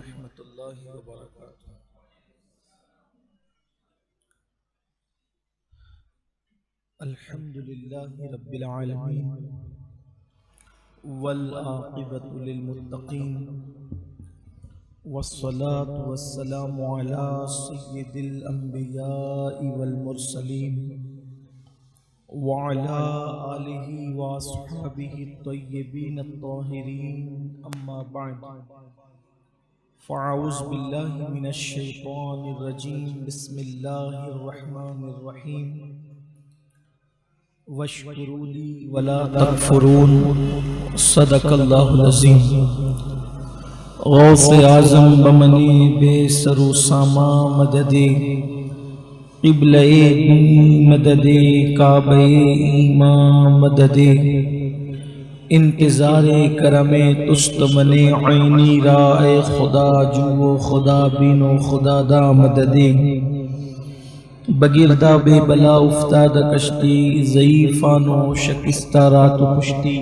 रहमतुल्लाहि व बरकातुहू। अल्हम्दुलिल्लाहि रब्बिल आलमीन वल आक़िबतु लिल मुत्तक़ीन वस्सलातु वस्सलामु अला सय्यिदिल अंबियाइ वल मुरसलीन व अला आलिहि व अस्हाबिहि तय्यबीन अत्ताहिरीन अम्मा बअद फ़अऊज़ु बिल्लाहि मिनश शैतानिर रजीम बिस्मिल्लाहिर रहमानिर रहीम वश्कुरूली वला तकफुरून सदक़ल्लाहुल अज़ीम। गौसे आज़म बमनी बेसरू सामा मददे क़िबले मददे काबे ईमा मददे इंतज़ारे करमे तुस्त मने ऐनी राए खुदा जुओ खुदा बीनो खुदा दा मददे बगिरदा बेबला उफ्ताद कश्ती ज़ईफ़ानो शकिस्ता रात कुश्ती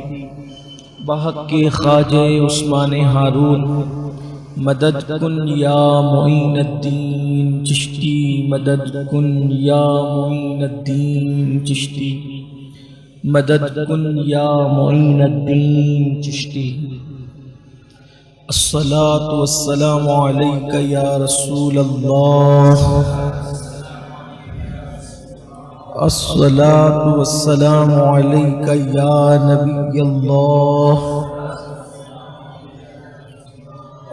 बहक के ख्वाजे उस्मान हारून मदद कुन या मोइनुद्दीन चिश्ती मदद कुन या मोइनुद्दीन चिश्ती मदद कुन या मोइनुद्दीन चिश्ती। अस्सलातु वस्सलामु अलैका या रसूल अल्लाह अस्सलातु वस्सलामु अलैका या नबी अल्लाह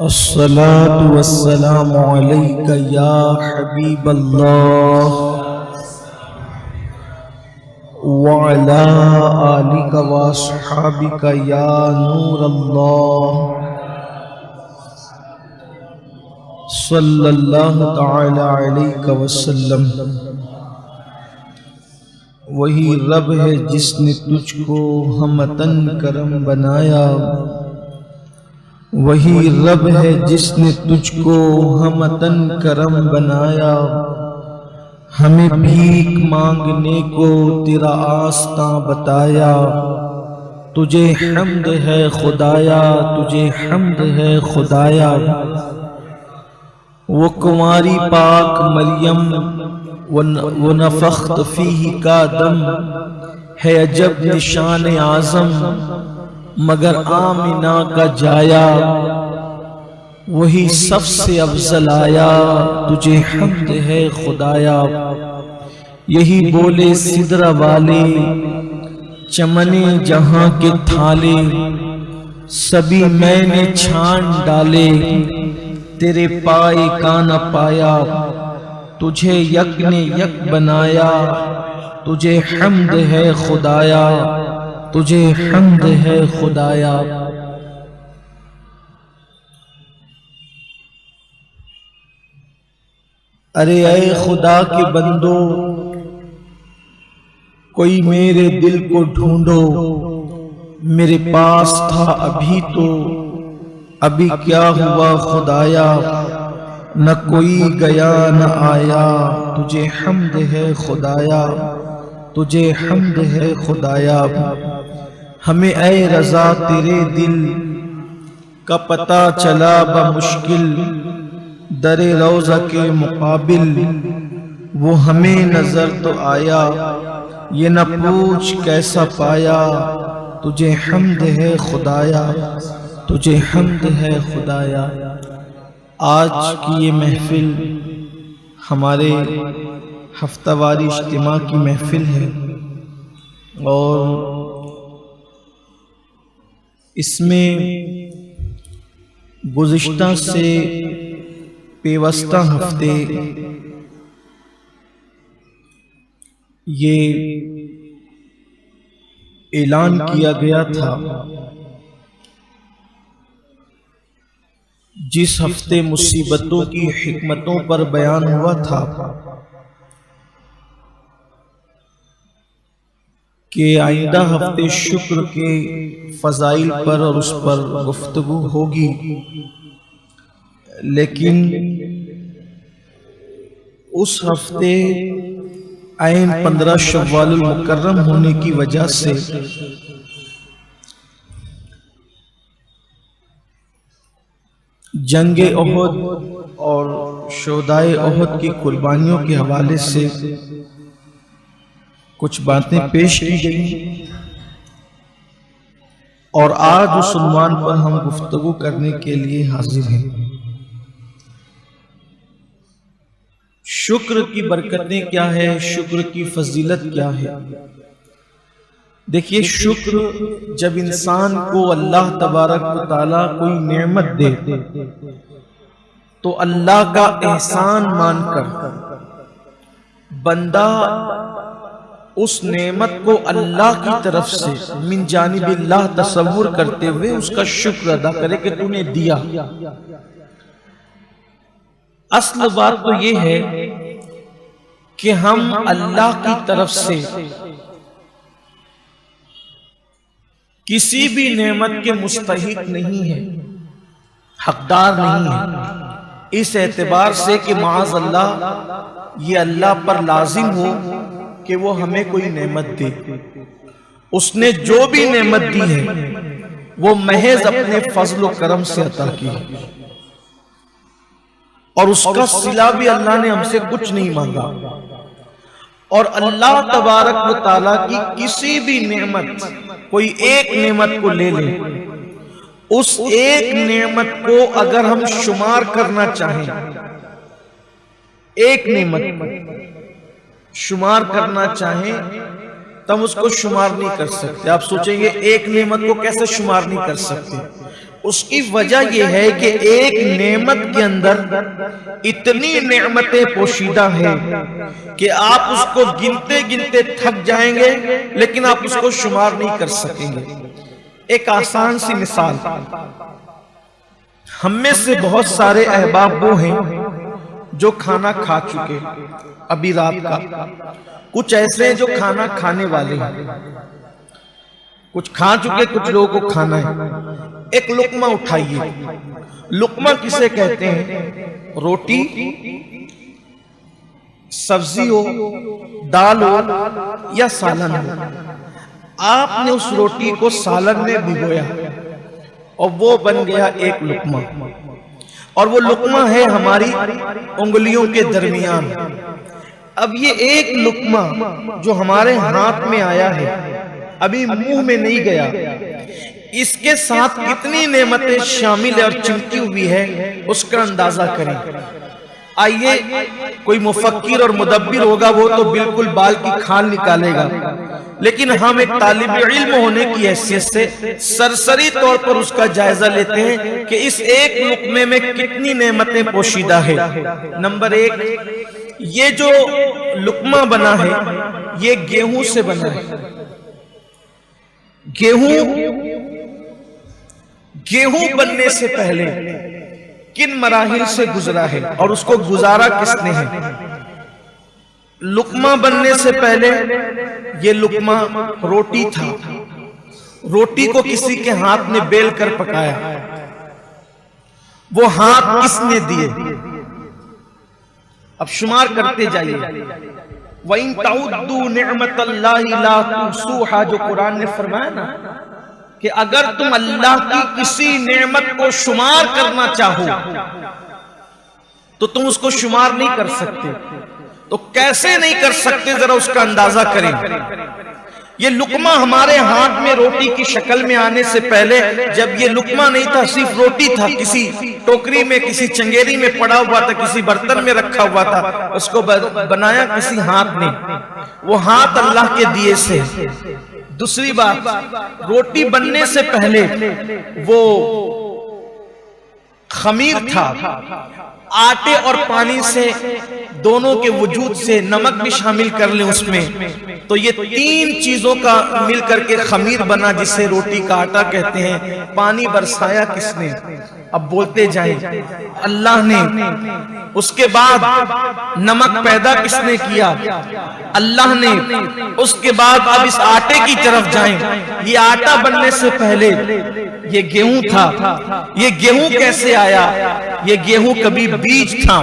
अस्सलातु वस्सलामु अलैका या हबीब अल्लाह व अला आलिका व अस्हाबिका या नूर अल्लाह सल्लल्लाहु तआला अलैहि वसल्लम। वही रब है जिसने तुझको हमतन करम बनाया, वही रब है जिसने तुझको हमतन करम बनाया। हमें भीख मांगने को तेरा आस्ता बताया, तुझे हम्द है खुदाया, तुझे हम्द है खुदाया। वो कुंवारी पाक मरियम वो नफ़ख्त फीही का दम है अजब निशान आज़म, मगर आमिना का जाया वही सबसे अफजल आया, तुझे हम्द है खुदाया। यही बोले सिदरा वाले चमने जहां के थाले, सभी मैंने छान डाले तेरे पाए का न पाया। तुझे यक ने यक बनाया, तुझे हम्द है खुदाया, तुझे हम्द है खुदाया। अरे ऐ खुदा के बंदो कोई मेरे दिल को ढूंढो, मेरे पास था अभी तो अभी क्या हुआ खुदाया। न कोई गया न आया, तुझे हम्द है खुदाया, तुझे हम्द है खुदाया। हमें ऐ रज़ा तेरे दिल का पता चला बमुश्किल, दरे रोज़ा के मुकाबिल वो हमें नजर तो आया। ये न पूछ कैसा पाया, तुझे हम्द है खुदाया, तुझे हम्द है खुदाया। आज की ये महफिल हमारे हफ्तावारी इज्तिमा की महफिल है और इसमें गुज़िश्ता से पेवस्ता हफ्ते ये ऐलान किया गया था जिस हफ्ते मुसीबतों की हिकमतों पर बयान हुआ था कि आइंदा हफ्ते शुक्र के फजाइल पर और उस पर गुफ्तगू होगी, लेकिन उस हफ्ते ऐन 15 शव्वालुल मुकर्रम होने की वजह से जंगे ओहद और शोदाए ओहद की कुर्बानियों के हवाले से कुछ बातें पेश की गई और आज उस उन्वान पर हम गुफ्तगू करने के लिए हाजिर हैं। शुक्र की बरकतें क्या है, शुक्र की फजीलत क्या है। देखिए, शुक्र जब इंसान को अल्लाह तबारक व तआला कोई नेमत दे तो अल्लाह का एहसान मानकर बंदा उस नेमत को अल्लाह की तरफ से मिन जानिबिल्लाह तसव्वुर करते हुए उसका शुक्र अदा करे कि तूने दिया। असल बात तो ये है कि हम अल्लाह की तरफ से किसी भी नेमत के मुस्तहिक नहीं है, हकदार नहीं है, इस एतबार से कि माज़ अल्लाह ये अल्लाह पर लाजिम हो कि वो हमें कोई नेमत दे। उसने जो भी नेमत दी है वो महज अपने फजल व करम से अता की है और उसका सिला भी अल्लाह ने हमसे कुछ नहीं मांगा। और अल्लाह तबारक व तआला की किसी भी नेमत, कोई एक नेमत को ले ले, उस एक नेमत को अगर हम शुमार करना चाहें, एक नेमत शुमार करना चाहें तो हम उसको शुमार नहीं कर सकते। आप सोचेंगे एक नेमत को कैसे शुमार नहीं कर सकते? उसकी वजह यह है कि एक नेमत के अंदर इतनी नेमतें पोशीदा है कि आप उसको गिनते गिनते थक जाएंगे लेकिन आप उसको शुमार नहीं कर सकेंगे। एक आसान सी मिसाल, हम में से बहुत सारे अहबाब वो हैं जो खाना खा चुके अभी रात का, कुछ ऐसे हैं जो खाना खाने वाले हैं, कुछ खा चुके, कुछ लोगों को खाना है। एक लुकमा उठाइए। लुकमा किसे कहते हैं? रोटी, सब्जी हो, दाल हो या सालन हो। आपने उस रोटी को सालन में भिगोया और वो बन गया एक लुकमा, और वो लुकमा है हमारी उंगलियों के दरमियान। अब ये एक लुकमा जो हमारे हाथ में आया है, अभी मुंह में नहीं गया, इसके साथ कितनी नेमतें शामिल है और चिमटी हुई है उसका अंदाजा करें। आइए, कोई मुफक्किर और मुदब्बिर होगा वो तो बिल्कुल बाल की खाल निकालेगा, लेकिन हम एक तालिब इल्म होने की हैसियत से सरसरी तौर पर उसका जायजा लेते हैं कि इस एक लुकमे में कितनी नेमतें पोशीदा है। नंबर एक, ये जो लुकमा बना है ये गेहूं से बना है। गेहूं बनने से पहले किन मराहिल से गुजरा है और उसको गुजारा किसने है? लुकमा बनने से पहले ये लुकमा रोटी था, रोटी को किसी के हाथ में बेल कर पकाया, वो हाथ किसने दिए? अब शुमार करते जाइए। वइन ताउद्दू निअमतल्लाहि ला तुहसूहा, जो कुरान ने फरमाया ना कि अगर तुम अल्लाह की किसी नेमत को शुमार करना चाहो तो तुम उसको शुमार नहीं कर सकते। तो कैसे नहीं कर सकते, जरा उसका अंदाजा करें। ये लुकमा हमारे हाथ में रोटी की शक्ल में आने से पहले, जब ये लुकमा नहीं था, सिर्फ रोटी था, किसी टोकरी में, किसी चंगेरी में पड़ा हुआ था, किसी बर्तन में रखा हुआ था, उसको बनाया किसी हाथ ने, वो हाथ अल्लाह के दिए से। दूसरी बात, रोटी बनने से पहले वो खमीर था, आटे और पानी से दोनों के वजूद से नमक भी शामिल कर ले उसमें, तो ये तीन चीजों का मिल करके खमीर बना जिसे रोटी का आटा कहते हैं। पानी बरसाया किसने? अब बोलते जाएं, अल्लाह ने। उसके बाद नमक पैदा किसने किया? अल्लाह ने। उसके बाद अब इस आटे की तरफ जाएं। ये आटा बनने से पहले ये गेहूं था। ये गेहूं कैसे आया? ये गेहूं कभी बीज था,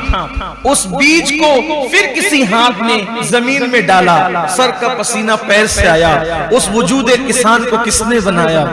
उस बीज को फिर किसी हाथ ने जमीन में डाला, सर का पसीना पैर से आया। उस वजूद किसान को किसने बनाया?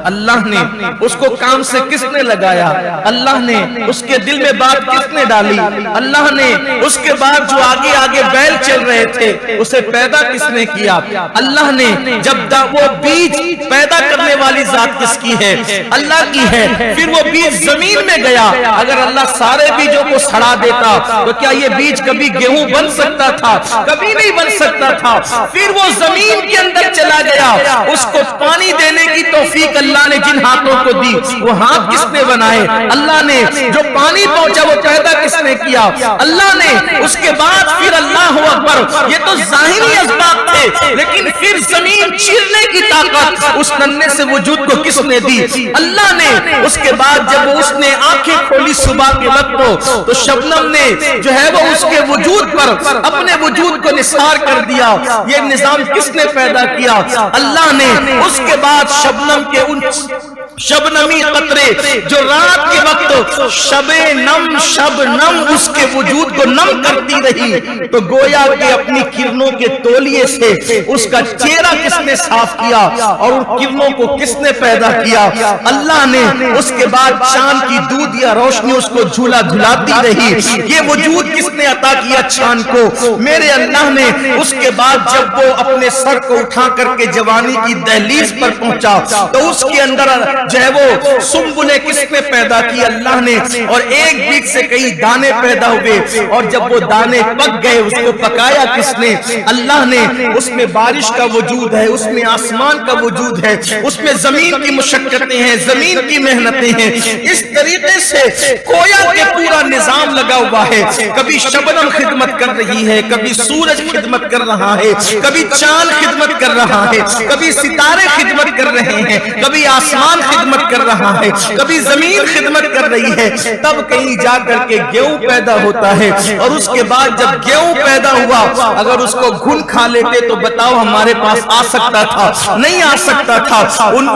अल्लाह ने उसको काम से किसने लगाया, अल्लाह ने उसके दिल में बात किसने डाली, अल्लाह ने उसके बाद जो आगे आगे बैल चल रहे थे उसे पैदा किसने किया, अल्लाह ने जब वो बीज पैदा करने वाली जात किसकी है, अल्लाह की है। फिर वो बीज जमीन में गया, अगर अल्लाह सारे बीजों को सड़ा देता तो क्या ये बीज कभी गेहूं बन सकता था, कभी नहीं बन सकता था। फिर वो जमीन के अंदर चला गया, उसको पानी देने की तौफीक अल्लाह ने जिन हाथों को दी वो हाथ किसने बनाए, अल्लाह ने। जो पानी पहुंचा वो पैदा किसने किया, अल्लाह ने। उसके बाद फिर अल्लाह अकबर, ये तो जाहिरी असबाब थे, लेकिन फिर जमीन चीरने की ताकत उस नन्हे से वजूद को किसने दी, अल्लाह ने। उसके बाद जब उसने आंखें खोली सुबह के वक्त तो शबनम ने जो है वो उसके वजूद पर अपने वजूद को निसार कर दिया। ये निजाम किसने पैदा किया, अल्लाह ने। उसके बाद शबनम के उन शबनमी कतरे जो रात के वक्त शबे नम शबनम उसके वजूद को नम करती रही, तो गोया के अपनी किरणों के तौलिए से उसका चेहरा किसने साफ किया और उन किरणों को किसने पैदा किया, अल्लाह ने। उसके बाद चांद की दूध या रोशनी उसको झूला झुलाती रही, ये वजूद किसने अता किया चांद को, मेरे अल्लाह ने। उसके बाद जब वो अपने सर को उठा करके जवानी की दहलीज पर पहुंचा तो उसके अंदर जो है वो सुम्बुले किसने पैदा की, अल्लाह ने। और एक बीज से कई दाने पैदा हुए और जब वो दाने पक गए उसको पकाया किसने, अल्लाह ने। उसमें बारिश का वजूद है, उसमें आसमान का वजूद है, उसमें जमीन की मुशक्कतें हैं, जमीन की मेहनतें हैं। इस तरीके से कोया के पूरा निजाम लगा हुआ है। कभी शबनम खिदमत कर रही है, कभी सूरज खिदमत कर रहा है, कभी चांद खिदमत कर रहा है, कभी सितारे खिदमत कर रहे हैं, कभी आसमान खिदमत कर रहा है, कभी जमीन खिदमत कर रही है। तब कहीं जाकर के गेहूं पैदा होता है और उसके बाद जब गेहूं पैदा हुआ अगर उसको घुन खा लेते तो बताओ हमारे पास आ सकता था, नहीं आ सकता था।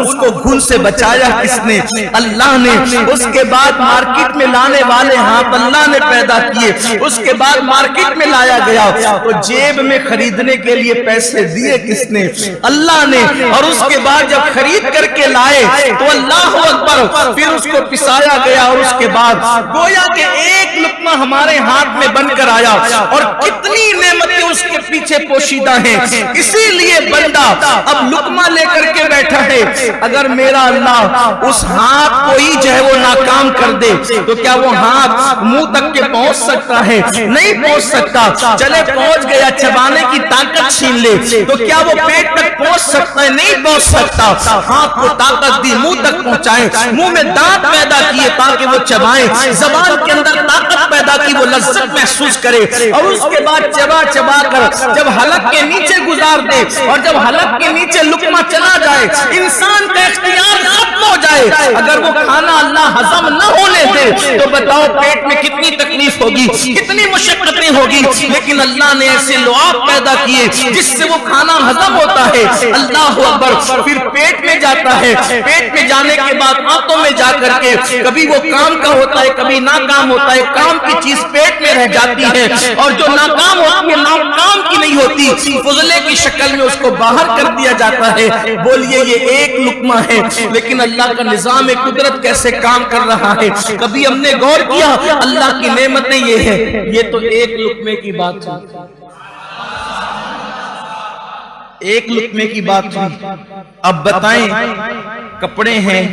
उसको घुन से बचाया किसने, अल्लाह ने। उसके बाद मार्केट में लाने वाले हाथ अल्लाह ने पैदा किए। उसके बाद मार्केट में लाया गया तो जेब में खरीदने के लिए पैसे दिए किसने, अल्लाह ने। और उसके बाद जब खरीद करके लाए तो अल्लाह अकबर, फिर उसको पिसाया गया और उसके बाद गोया के एक लुकमा हमारे हाथ में बनकर आया और कितनी नेमतें उसके पीछे पोशीदा हैं। इसीलिए बंदा अब लुकमा लेकर के बैठा है। अगर मेरा अल्लाह उस हाथ को ही जो है वो नाकाम कर दे तो क्या वो हाथ मुंह तक के पहुंच सकता है, नहीं पहुंच सकता। चले पहुंच गया, चबाने की ताकत छीन ले तो क्या वो पेट तक पहुंच सकता है, नहीं पहुंच सकता। हाथ को ताकत दी मुंह तक पहुंचाए, मुंह में दांत पैदा किए ताकि वो चबाए, जबान के अंदर ताकत पैदा की वो लज्जत महसूस करे और उसके बाद चबा चबा कर जब हलक के नीचे गुजार दे और जब हलक के नीचे लुकमा चला जाए इंसान का इख्तियार खत्म हो जाए। अगर वो खाना अल्लाह हजम न होने दे तो बताओ पेट में कितनी तकलीफ होगी, कितनी मुशक्कतें होगी। लेकिन अल्लाह ने ऐसे लुआब पैदा किए जिससे वो खाना हजम होता है। अल्लाह अकबर। फिर पेट में जाता है, पेट में जाने के बाद आंतों में जाकर के कभी वो काम का होता है, कभी नाकाम होता है। काम की चीज पेट में रह जाती है और जो नाकाम होती है नाकाम की नहीं होती, फुजले की शक्ल में उसको बाहर कर दिया जाता है। बोलिए ये एक लुकमा है, लेकिन अल्लाह का निजाम कुदरत कैसे काम कर रहा है। कभी हमने गौर किया अल्लाह की नेमतें ये है। ये तो एक लुकमे की बात हुई, एक लुकमे की बात हुई। अब बताएं, कपड़े हैं,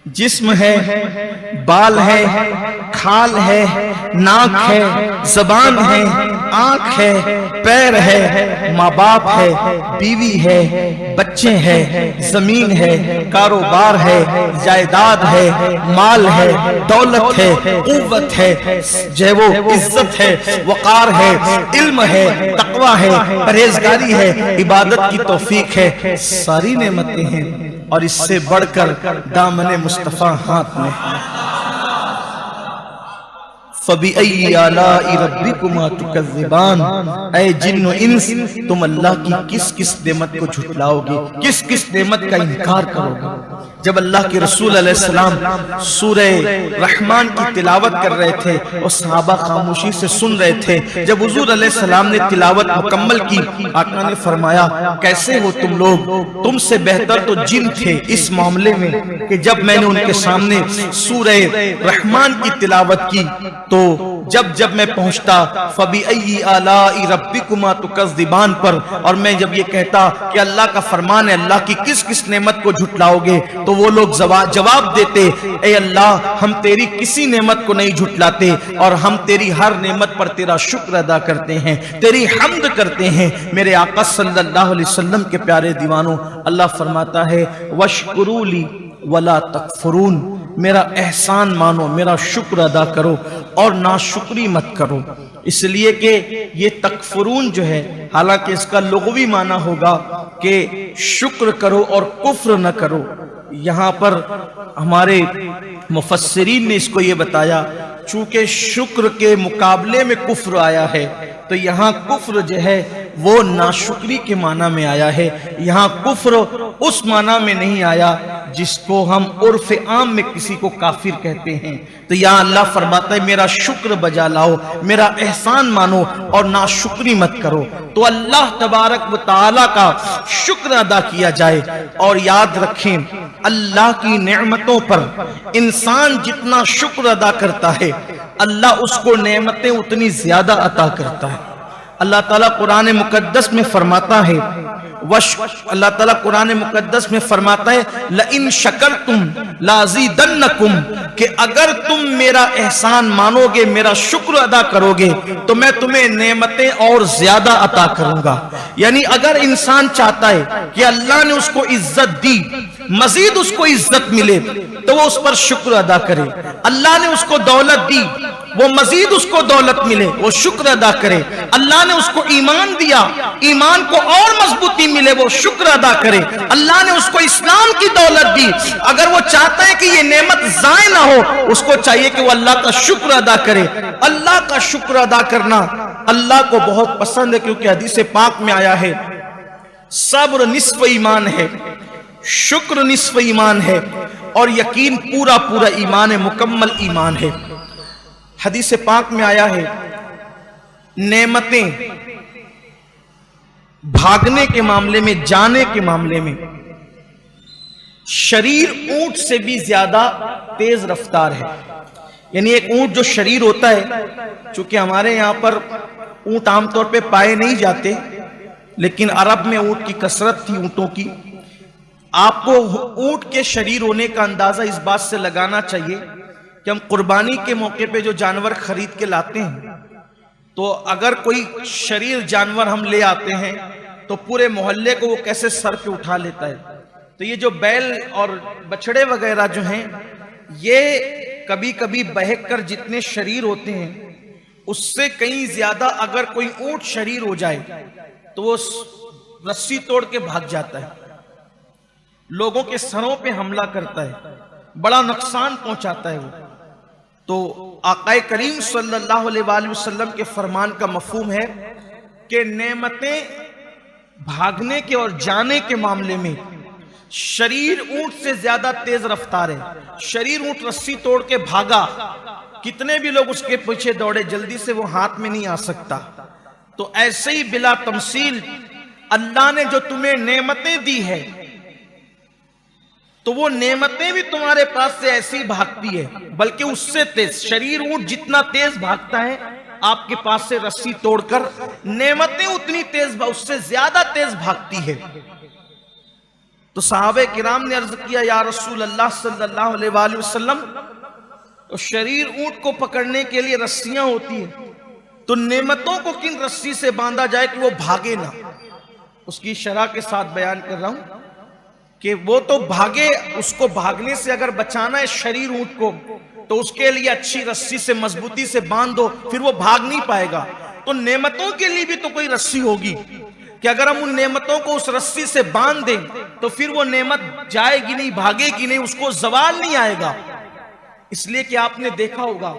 जिस्म है, बाल है, खाल है, नाक है, जबान है, आंख है, पैर है, माँ बाप है, बीवी है, बच्चे हैं, जमीन है, कारोबार है, जायदाद है, माल है, दौलत है, कुव्वत है, जो वो इज्जत है, वकार है, इल्म है, तकवा है, परहेजगारी है, इबादत की तौफीक है। सारी नेमतें हैं और इससे बढ़कर दामने मुस्तफा हाथ में। फबिअय्यि आलाइ रब्बिकुमा तुकज़्ज़िबान, ऐ जिन्न व इंस, तुम अल्लाह की किस किस नेमत को झुटलाओगे, किस किस नेमत का इनकार करोगे। जब अल्लाह के रसूल अलैहिस्सलाम सूरह रहमान की तिलावत कर रहे थे और सहाबा खामोशी से सुन रहे थे, जब हुजूर अलैहिस्सलाम ने तिलावत मुकम्मल की, आका ने फरमाया, कैसे हो तुम लोग, तुमसे बेहतर तो जिन थे इस मामले में कि जब मैंने उनके सामने सूरह रहमान की तिलावत की तो जब जब मैं पहुंचता फबिअय्यि आलाइ रब्बिकुमा तुकज़्ज़िबान पर, और मैं जब ये कहता कि अल्लाह का फरमान है, अल्लाह की किस किस नेमत को झुटलाओगे, तो वो लोग जवाब देते, ए अल्लाह, हम तेरी किसी नेमत को नहीं झुटलाते और हम तेरी हर नेमत पर तेरा शुक्र अदा करते हैं, तेरी हम्द करते हैं। मेरे आका सल्लल्लाहु अलैहि वसल्लम के प्यारे दीवानों, अल्लाह फरमाता है वशकुरूली वला तकफुरून, मेरा एहसान मानो, मेरा शुक्र अदा करो और नाशुक्री मत करो। इसलिए कि ये तकफुरून जो है, हालांकि इसका लुग़वी माना होगा कि शुक्र करो और कुफ्र न करो। यहाँ पर हमारे मुफस्सिरीन ने इसको ये बताया, चूंकि शुक्र के मुकाबले में कुफ्र आया है, तो यहाँ कुफ्र जो है वो नाशुक्री के माना में आया है। यहाँ कुफ्र उस माना में नहीं आया जिसको हम उर्फ आम में किसी को काफिर कहते हैं। तो यहाँ अल्लाह फरमाता है मेरा शुक्र बजा लाओ, मेरा एहसान मानो और नाशुक्री मत करो। तो अल्लाह तबारक व तआला का शुक्र अदा किया जाए। और याद रखें, अल्लाह की नेमतों पर इंसान जितना शुक्र अदा करता है, अल्लाह उसको नेमतें उतनी ज्यादा अता करता है। अल्लाह ताला कुरान मुकद्दस में फरमाता है, अल्लाह ताला कुरान मुकद्दस में फरमाता है लइन शकरतुम लाज़ीदन्नकुम, कि अगर तुम मेरा एहसान मानोगे, मेरा शुक्र अदा करोगे, तो मैं तुम्हें नेमतें और ज्यादा अता करूंगा। यानी अगर इंसान चाहता है कि अल्लाह ने उसको इज्जत दी, मजीद उसको इज्जत मिले, तो वो उस पर शुक्र अदा करे। अल्लाह ने उसको दौलत दी, वो मजीद उसको दौलत मिले, वो शुक्र अदा करे। अल्लाह ने उसको ईमान दिया, ईमान को और मजबूती मिले, वो शुक्र अदा करे। अल्लाह ने उसको इस्लाम की दौलत दी, अगर वो चाहता है कि ये नेमत जाए ना हो, उसको चाहिए कि वो अल्लाह का शुक्र अदा करे। अल्लाह का शुक्र अदा करना अल्लाह को बहुत पसंद है, क्योंकि हदीस पाक में आया है सब्र निस्फ ईमान है, शुक्र निस्फ ईमान है और यकीन पूरा पूरा ईमान है, मुकम्मल ईमान है। हदीस पाक में आया है नेमतें भागने के मामले में, जाने के मामले में, शरीर ऊंट से भी ज्यादा तेज रफ्तार है। यानी एक ऊंट जो शरीर होता है, चूंकि हमारे यहां पर ऊंट आमतौर पे पाए नहीं जाते, लेकिन अरब में ऊंट की कसरत थी, ऊंटों की। आपको ऊंट के शरीर होने का अंदाजा इस बात से लगाना चाहिए कि हम कुर्बानी के मौके पे जो जानवर खरीद के लाते हैं, तो अगर कोई शरीर जानवर हम ले आते हैं तो पूरे मोहल्ले को वो कैसे सर पे उठा लेता है। तो ये जो बैल और बछड़े वगैरह जो हैं, ये कभी कभी बहक कर जितने शरीर होते हैं उससे कहीं ज्यादा अगर कोई ऊंट शरीर हो जाए तो वो रस्सी तोड़ के भाग जाता है, लोगों के सरों पे हमला करता है, बड़ा नुकसान पहुंचाता है वो। तो आकाए करीम सल्लल्लाहु अलैहि वसल्लम के फरमान का मफहूम है कि नेमतें भागने के और जाने के मामले में शरीर ऊंट से ज्यादा तेज रफ्तार है। शरीर ऊंट रस्सी तोड़ के भागा, कितने भी लोग उसके पीछे दौड़े, जल्दी से वो हाथ में नहीं आ सकता। तो ऐसे ही बिला तमसील अल्लाह ने जो तुम्हें नेमतें दी है, तो वो नेमतें भी तुम्हारे पास से ऐसी भागती है, बल्कि उससे तेज। शरीर ऊंट जितना तेज भागता है आपके पास से रस्सी तोड़कर, नेमतें उतनी तेज, उससे ज्यादा तेज भागती है। तो सहाबे किराम ने अर्ज किया, या रसूल अल्लाह सल्लल्लाहु अलैहि वसल्लम, तो शरीर ऊंट को पकड़ने के लिए रस्सियां होती है, तो नेमतों को किन रस्सी से बांधा जाए कि वो भागे ना। उसकी शरह के साथ बयान कर रहा हूं कि वो तो भागे, उसको भागने से अगर बचाना है शरीर ऊंट को, तो उसके लिए अच्छी रस्सी से मजबूती से बांध दो, फिर वो भाग नहीं पाएगा। तो नेमतों के लिए भी तो कोई रस्सी होगी कि अगर हम उन नेमतों को उस रस्सी से बांध दें तो फिर वो नेमत जाएगी नहीं, भागेगी नहीं, उसको जवाल नहीं आएगा। इसलिए कि आपने देखा होगा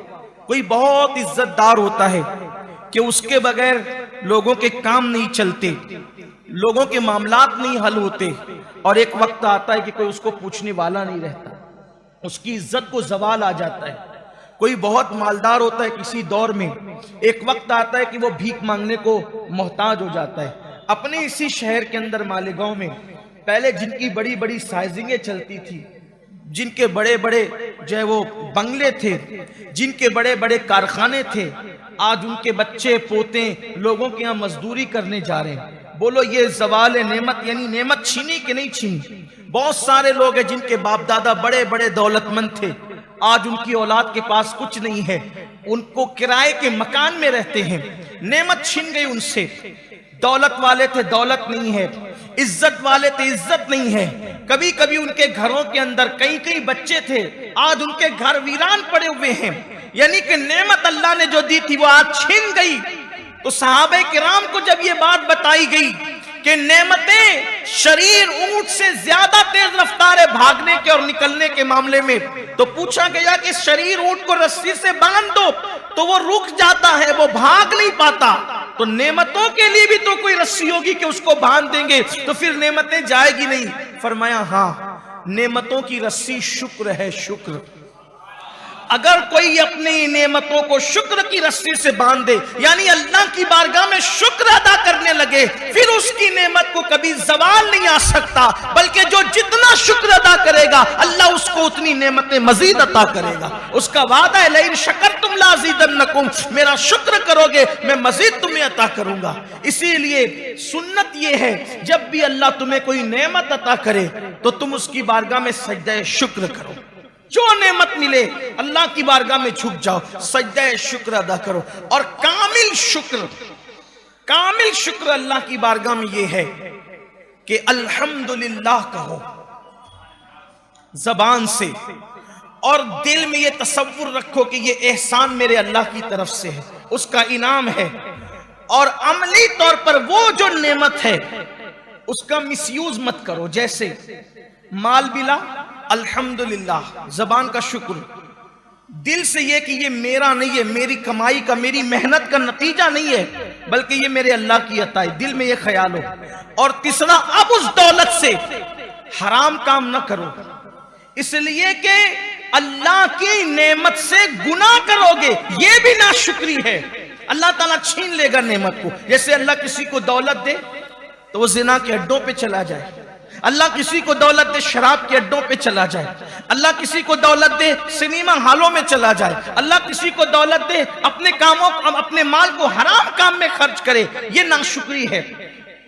कोई बहुत इज्जतदार होता है कि उसके बगैर लोगों के काम नहीं चलते, लोगों के मामलात नहीं हल होते, और एक वक्त आता है कि कोई उसको पूछने वाला नहीं रहता, उसकी इज्जत को जवाल आ जाता है। कोई बहुत मालदार होता है किसी दौर में, एक वक्त आता है कि वो भीख मांगने को मोहताज हो जाता है। अपने इसी शहर के अंदर मालेगांव में पहले जिनकी बड़ी बड़ी साइजिंगें चलती थी, जिनके बड़े बड़े जो है वो बंगले थे, जिनके बड़े बड़े कारखाने थे, आज उनके बच्चे पोते लोगों के यहाँ मजदूरी करने जा रहे हैं। बोलो ये जवाल नेमत, यानी नेमत छीनी कि नहीं छीनी? बहुत सारे लोग हैं जिनके बाप दादा बड़े बड़े दौलतमंद थे, आज उनकी औलाद के पास कुछ नहीं है, उनको किराए के मकान में रहते हैं, नेमत छीन गई उनसे। दौलत वाले थे, दौलत नहीं है, इज्जत वाले थे, इज्जत नहीं है। कभी कभी उनके घरों के अंदर कई कई बच्चे थे, आज उनके घर वीरान पड़े हुए हैं। यानी कि नेमत अल्लाह ने जो दी थी वो आज छीन गई। तो सहाबे किराम को जब ये बात बताई गई कि नेमतें शरीर ऊंट से ज्यादा तेज रफ्तार है भागने के और निकलने के मामले में, तो पूछा गया कि शरीर ऊंट को रस्सी से बांध दो तो वो रुक जाता है, वो भाग नहीं पाता। तो नेमतों के लिए भी तो कोई रस्सी होगी कि उसको बांध देंगे तो फिर नेमतें जाएगी नहीं। फरमाया हाँ, नेमतों की रस्सी शुक्र है, शुक्र। अगर कोई अपनी नेमतों को शुक्र की रस्सी से बांध दे, यानी अल्लाह की बारगाह में शुक्र अदा करने लगे, फिर उसकी नेमत को कभी जवाल नहीं आ सकता, बल्कि जो जितना शुक्र अदा करेगा अल्लाह उसको उतनी नेमतें मजीद अता करेगा। उसका वादा है लइन शकरतुम लाज़ीदन्नकुम, मेरा शुक्र करोगे मैं मजीद तुम्हें अता करूंगा। इसीलिए सुन्नत यह है जब भी अल्लाह तुम्हें कोई नेमत अता करे तो तुम उसकी बारगाह में सजदा शुक्र करो। जो नेमत मिले अल्लाह की बारगाह में झुक जाओ, सजदा शुक्र अदा करो। और कामिल शुक्र अल्लाह की बारगाह में यह है कि अल्हम्दुलिल्लाह कहो जबान से, और दिल में यह तसव्वुर रखो कि यह एहसान मेरे अल्लाह की तरफ से है, उसका इनाम है। और अमली तौर पर वो जो नेमत है उसका मिसयूज मत करो। जैसे माल मिला, अल्हम्दुलिल्लाह, जबान का शुक्र, दिल से ये कि ये मेरा नहीं है, मेरी कमाई का, मेरी मेहनत का नतीजा नहीं है, बल्कि ये मेरे अल्लाह की अता है, दिल में ये ख्याल हो। और तीसरा, अब उस दौलत से हराम काम ना करो, इसलिए कि अल्लाह की नेमत से गुनाह करोगे, ये भी नाशुक्री है, अल्लाह ताला छीन लेगा नेमत को। जैसे अल्लाह किसी को दौलत दे तो वो जिना के अड्डों पे चला जाए, अल्लाह किसी को दौलत दे शराब के अड्डों पे चला जाए, अल्लाह किसी को दौलत दे सिनेमा हालों में चला जाए, अल्लाह किसी को दौलत दे अपने कामों, अपने माल को हराम काम में खर्च करे, ये नाशुक्री है।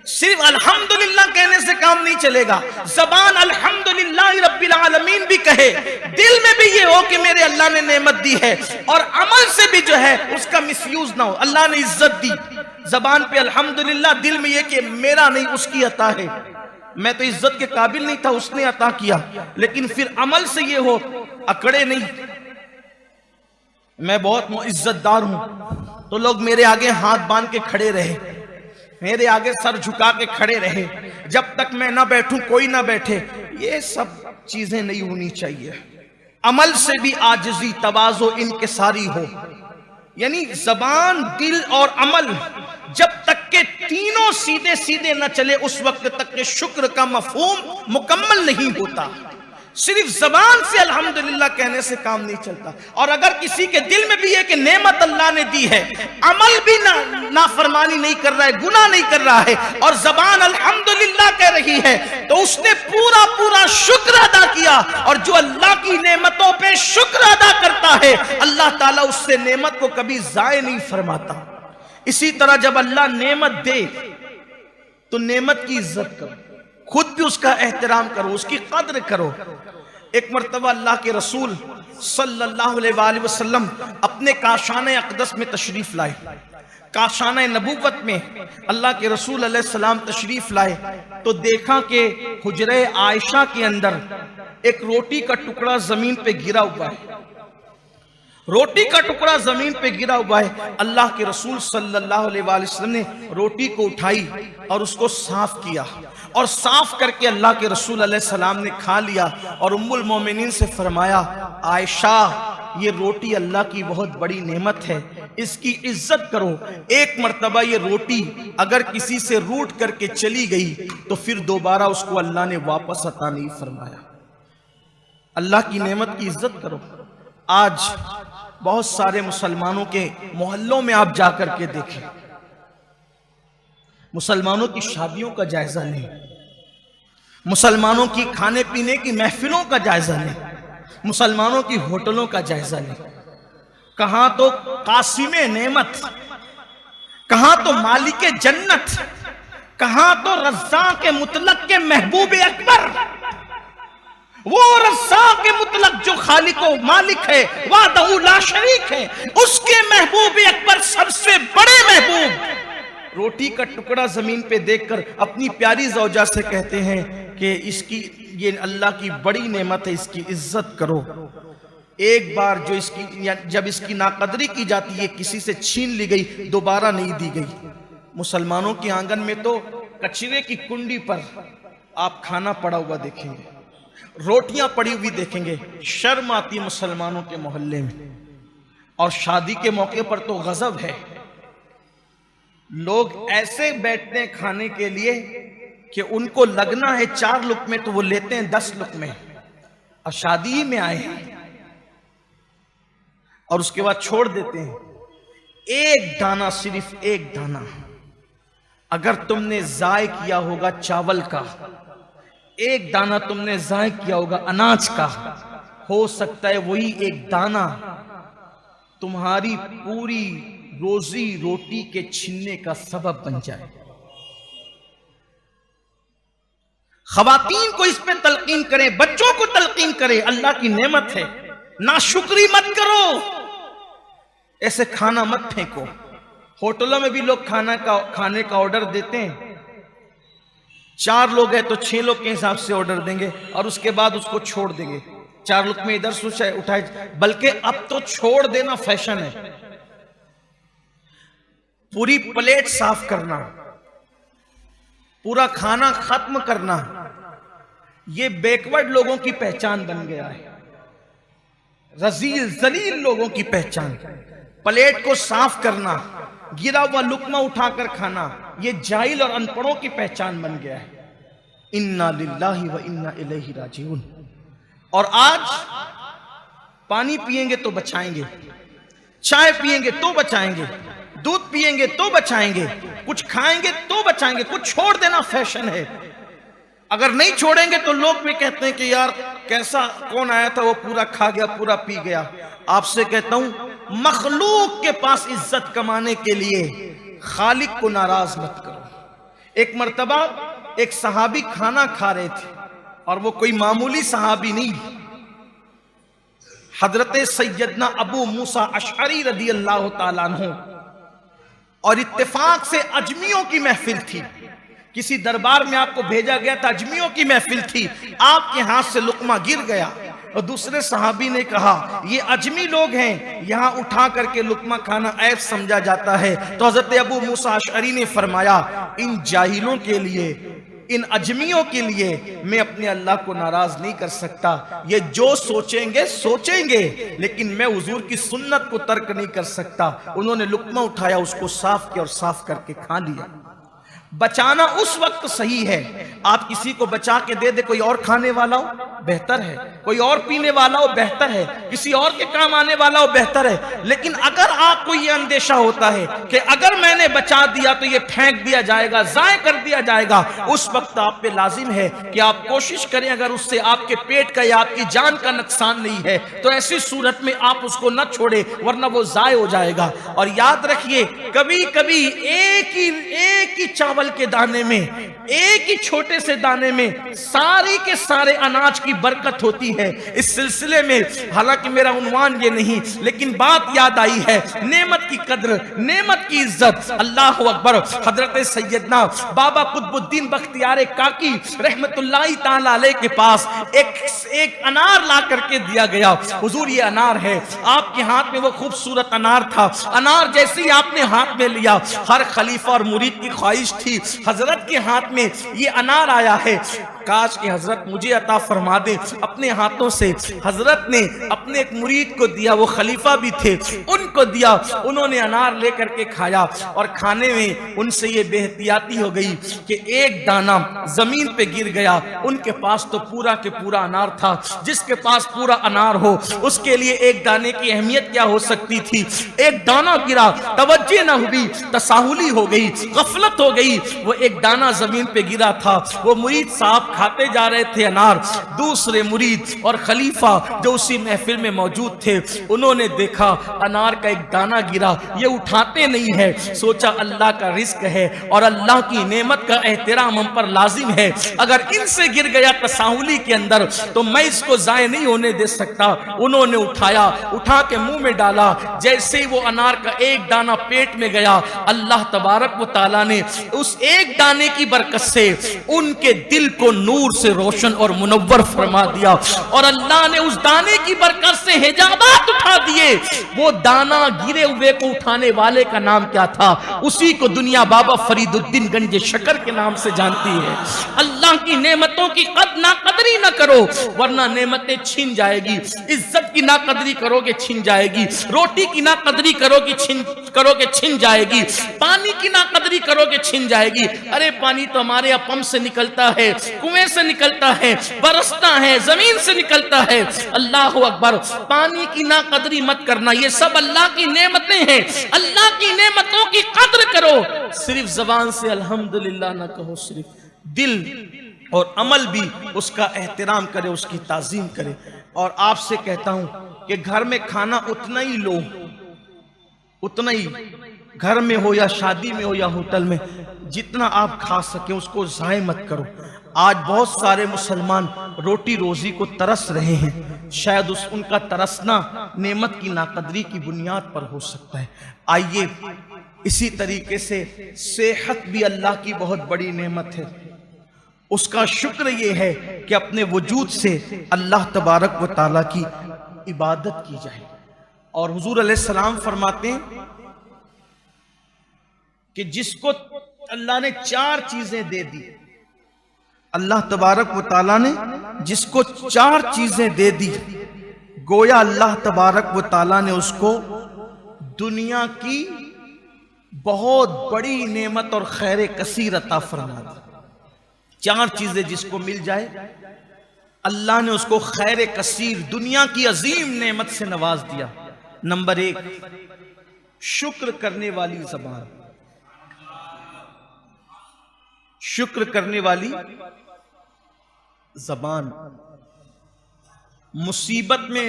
सिर्फ अल्हम्दुलिल्लाह कहने से काम नहीं चलेगा, जबान अल्हम्दुलिल्लाह रब्बिल आलमीन भी कहे, दिल में भी ये हो कि मेरे अल्लाह ने नेमत दी है, और अमल से भी जो है उसका मिसयूज ना हो। अल्लाह ने इज्जत दी, जबान पे अल्हम्दुलिल्लाह, दिल में ये कि मेरा नहीं उसकी अता है, मैं तो इज्जत के काबिल नहीं था, उसने अता किया। लेकिन फिर अमल से ये हो, अकड़े नहीं, मैं बहुत इज्जतदार हूं तो लोग मेरे आगे हाथ बांध के खड़े रहे, मेरे आगे सर झुका के खड़े रहे, जब तक मैं ना बैठूं कोई ना बैठे, ये सब चीजें नहीं होनी चाहिए। अमल से भी आजिजी, तवाज़ो, इनकिसारी हो, यानी जबान, दिल और अमल जब तक के तीनों सीधे सीधे न चले उस वक्त तक के शुक्र का मफहूम मुकम्मल नहीं होता। सिर्फ जबान से अल्हम्दुलिल्लाह कहने से काम नहीं चलता। और अगर किसी के दिल में भी है कि नेमत अल्लाह ने दी है, अमल भी नाफरमानी नहीं कर रहा है, गुनाह नहीं कर रहा है, और जबान अल्हम्दुलिल्लाह कह रही है, तो उसने पूरा पूरा शुक्र अदा किया। और जो अल्लाह की नेमतों पे शुक्र अदा करता है, अल्लाह ताला उससे नेमत को कभी जाय नहीं फरमाता। इसी तरह जब अल्लाह नेमत दे तो नेमत की इज्जत करो, खुद भी उसका एहतराम करो, उसकी कद्र करो। एक मर्तबा अल्लाह के रसूल सल्लल्लाहु अलैहि वसल्लम अपने काशाने अक़दस में तशरीफ लाए। काशाने नबूवत में अल्लाह के रसूल अलैहि सलाम तशरीफ लाए तो देखा कि हुजरे आयशा के अंदर एक रोटी का टुकड़ा जमीन पे गिरा हुआ है, रोटी का टुकड़ा जमीन पे गिरा हुआ है। अल्लाह के रसूल सल्लल्लाहु अलैहि वसल्लम ने रोटी को उठाई और उसको साफ किया, और साफ करके अल्लाह के रसूल अलैहि सलाम ने खा लिया, और उम्मुल मोमिनीन से फरमाया, आयशा ये रोटी अल्लाह की बहुत बड़ी नेमत है, इसकी इज्जत करो। एक मर्तबा ये रोटी अगर किसी से रूठ करके चली गई तो फिर दोबारा उसको अल्लाह ने वापस अता नहीं फरमाया। अल्लाह की नेमत की इज्जत करो। आज बहुत सारे मुसलमानों के मोहल्लों में आप जाकर के देखें, मुसलमानों की शादियों का जायजा लें, मुसलमानों की खाने पीने की महफिलों का जायजा लें, मुसलमानों की होटलों का जायजा लें। कहां तो कासिमे नेमत, कहां तो मालिके जन्नत, कहां तो रज़्ज़ाक़ मुतलक के महबूब अकबर, वो रज़्ज़ाक़ मुतलक जो खालिक व मालिक है, वाहदहू ला शरीक है, उसके महबूब अकबर सबसे बड़े महबूब रोटी का टुकड़ा जमीन पे देखकर अपनी प्यारी ज़ौजा से कहते हैं कि इसकी, ये अल्लाह की बड़ी नेमत है, इसकी इज्जत करो। एक बार जो इसकी, जब इसकी नाकदरी की जाती है, किसी से छीन ली गई, दोबारा नहीं दी गई। मुसलमानों के आंगन में तो कचरे की कुंडी पर आप खाना पड़ा हुआ देखेंगे, रोटियां पड़ी हुई देखेंगे। शर्म आती मुसलमानों के मोहल्ले में। और शादी के मौके पर तो गजब है, लोग ऐसे बैठते हैं खाने के लिए कि उनको लगना है 4 लुक़मे तो वो लेते हैं 10 लुक़मे, और शादी ही में आए हैं और उसके बाद छोड़ देते हैं। एक दाना, सिर्फ एक दाना अगर तुमने ज़ाय किया होगा चावल का, एक दाना तुमने ज़ाय किया होगा अनाज का, हो सकता है वही एक दाना तुम्हारी पूरी रोजी रोटी के छीनने का सबब बन जाए। खवातीन को इस पे तलकीन करें, बच्चों को तलकीन करें, अल्लाह की नेमत है, नाशुक्री मत करो, ऐसे खाना मत फेंको। होटलों में भी लोग खाने का ऑर्डर देते हैं, 4 लोग हैं तो 6 लोग के हिसाब से ऑर्डर देंगे और उसके बाद उसको छोड़ देंगे। 4 लुक़मे इधर से उठाए, बल्कि अब तो छोड़ देना फैशन है। पूरी प्लेट साफ करना, पूरा खाना खत्म करना, ये बैकवर्ड लोगों की पहचान बन गया है, रजील जलील लोगों की पहचान। प्लेट को साफ करना, गिरा हुआ लुकमा उठाकर खाना, ये जाहिल और अनपढ़ों की पहचान बन गया है। इन्ना लिल्लाहि व इन्ना इलैहि राजिऊन। और आज पानी पिएंगे तो बचाएंगे, चाय पिएंगे तो बचाएंगे, दूध पिएंगे तो बचाएंगे, कुछ खाएंगे तो बचाएंगे, कुछ छोड़ देना फैशन है। अगर नहीं छोड़ेंगे तो लोग भी कहते हैं कि यार कैसा, कौन आया था वो पूरा खा गया, पूरा पी गया। आपसे कहता हूं, मखलूक के पास इज्जत कमाने के लिए खालिक को नाराज मत करो। एक मर्तबा एक सहाबी खाना खा रहे थे और वो कोई मामूली सहाबी नहीं, हजरत सैयदना अबू मूसा अशअरी रदी अल्लाह ताला अन्हु, और इत्तेफाक से अजमियों की महफिल थी, किसी दरबार में आपको भेजा गया था, अजमियों की महफिल थी, आपके हाथ से लुकमा गिर गया और दूसरे सहाबी ने कहा ये अजमी लोग हैं, यहां उठा करके लुकमा खाना ऐब समझा जाता है। तो हजरत अबू मूसा अशअरी ने फरमाया, इन जाहिलों के लिए, इन अजमियों के लिए मैं अपने अल्लाह को नाराज नहीं कर सकता। ये जो सोचेंगे सोचेंगे, लेकिन मैं हुजूर की सुन्नत को तर्क नहीं कर सकता। उन्होंने लुकमा उठाया, उसको साफ किया और साफ करके खा लिया। बचाना उस वक्त सही है, आप किसी को बचा के दे दे, कोई और खाने वाला हो बेहतर है, कोई और पीने वाला हो बेहतर है, किसी और के काम आने वाला हो बेहतर है। लेकिन अगर आपको ये अंदेशा होता है कि अगर मैंने बचा दिया तो ये फेंक दिया जाएगा, जाय कर दिया जाएगा, उस वक्त आप पे लाजिम है कि आप कोशिश करें, अगर उससे आपके पेट का या आपकी जान का नुकसान नहीं है तो ऐसी सूरत में आप उसको न छोड़े, वरना वो जाय हो जाएगा। और याद रखिए, कभी कभी एक ही चावल के दाने में, एक ही छोटे से दाने में सारे के सारे अनाज की बरकत होती है। इस सिलसिले में हालांकि मेरा उन्वान ये नहीं, लेकिन बात याद आई है, नेमत की कद्र, नेमत की इज्जत। अल्लाह अकबर। हजरत सैयदना बाबा कुतुबुद्दीन बख्तियार काकी रहमतुल्लाहि ताला अलैह के पास एक अनार ला करके दिया गया। हुजूर ये अनार है, आपके हाथ में वो खूबसूरत अनार था। अनार जैसे ही आपने हाथ में लिया, हर खलीफा और मुरीद की ख्वाहिश थी हजरत के हाथ में ये अनार आया है, काश कि हजरत मुझे अता फरमा दे। अपने हाथों से हजरत ने अपने एक मुरीद को दिया, वो खलीफा भी थे, उनको दिया। उन्होंने अनार लेकर के खाया और खाने में उनसे ये बेहतियाती हो गई कि एक दाना जमीन पे गिर गया। उनके पास तो पूरा के पूरा अनार था। जिसके पास पूरा अनार हो उसके लिए एक दाने की अहमियत क्या हो सकती थी। एक दाना गिरा, तवज्जो न हुई, तसाहुली हो गई, गफलत हो गई। वो एक दाना जमीन पे गिरा था। वो मुरीद साहब खाते जा रहे थे अनार। दूसरे मुरीद और खलीफा जो उसी महफिल में मौजूद थे, उन्होंने देखा अनार का एक दाना गिरा, ये उठाते नहीं है। सोचा अल्लाह का रिस्क है और अल्लाह की नेमत का एहतराम हम पर लाजिम है। अगर इनसे गिर गया तसाहुली के अंदर तो मैं इसको जाय नहीं होने दे सकता। उन्होंने उठाया, उठा के मुंह में डाला। जैसे ही वो अनार का एक दाना पेट में गया, अल्लाह तबारक व तआला ने उस एक दाने की बरकत से उनके दिल को नूर से रोशन और मुनव्वर फरमा दिया। और अल्लाह ने उस दाने की बरकत से हिजाबात उठा दिए। वो दाना गिरे हुए को उठाने वाले का नाम क्या था? उसी को दुनिया बाबा फरीदुद्दीन गंज शकर के नाम से जानती है। अल्लाह की नेमतों की नाकदरी न करो वरना नेमतें छीन जाएगी। इज्जत की नाकदरी करोगे छीन जाएगी। रोटी की नाकदरी करोगे छीन जाएगी। पानी की नाकदरी करोगे छीन जाएगी। अरे पानी तो हमारे यहाँ पंप से निकलता है, कुएं से निकलता है, बरसता है, जमीन से निकलता है। अल्लाह अकबर। पानी की नाकदरी मत करना, ये सब अल्लाह की नेमतें हैं। अल्लाह की नेमतों की कद्र करो। सिर्फ जबान से अल्हम्दुलिल्लाह ना कहो, सिर्फ दिल और अमल भी उसका एहतराम करे, उसकी ताजीम करे। और आपसे कहता हूं कि घर में खाना उतना ही लो, उतना ही घर में हो या शादी में हो या होटल में, जितना आप खा सके उसको ज़ाय मत करो। आज बहुत सारे मुसलमान रोटी रोजी को तरस रहे हैं। शायद उनका तरसना नेमत की नाकदरी की बुनियाद पर हो सकता है। आइए इसी तरीके से सेहत भी अल्लाह की बहुत बड़ी नेमत है। उसका शुक्र ये है कि अपने वजूद से अल्लाह तबारक व ताला की इबादत की जाए। और हुजूर अलैहिस्सलाम फरमाते हैं कि जिसको अल्लाह ने 4 चीजें दे दी, अल्लाह तबारक व ताला ने जिसको 4 चीजें दे दी, गोया अल्लाह तबारक व ताला ने उसको दुनिया की बहुत बड़ी नेमत और खैर कसीर अता फरमा दी। 4 चीजें जिसको मिल जाए अल्लाह ने उसको खैर कसीर, दुनिया की अजीम नेमत से नवाज दिया। नंबर 1, शुक्र करने वाली जबान। शुक्र करने वाली जबान, मुसीबत में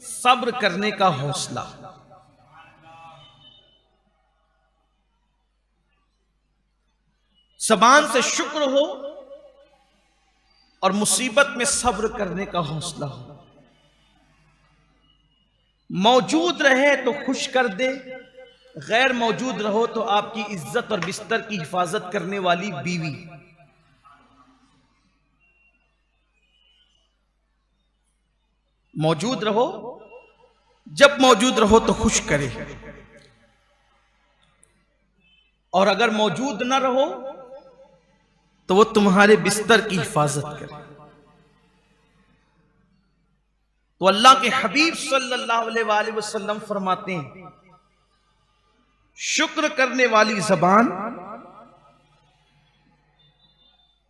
सब्र करने का हौसला। जबान से शुक्र हो और मुसीबत में सब्र करने का हौसला हो। मौजूद रहे तो खुश कर दे, गैर मौजूद रहो तो आपकी इज्जत और बिस्तर की हिफाजत करने वाली बीवी। मौजूद रहो, जब मौजूद रहो तो खुश करे, और अगर मौजूद ना रहो तो वो तुम्हारे बिस्तर की हिफाजत करे। तो अल्लाह के हबीब सल्लल्लाहु अलैहि वसल्लम फरमाते हैं, शुक्र करने वाली जबान,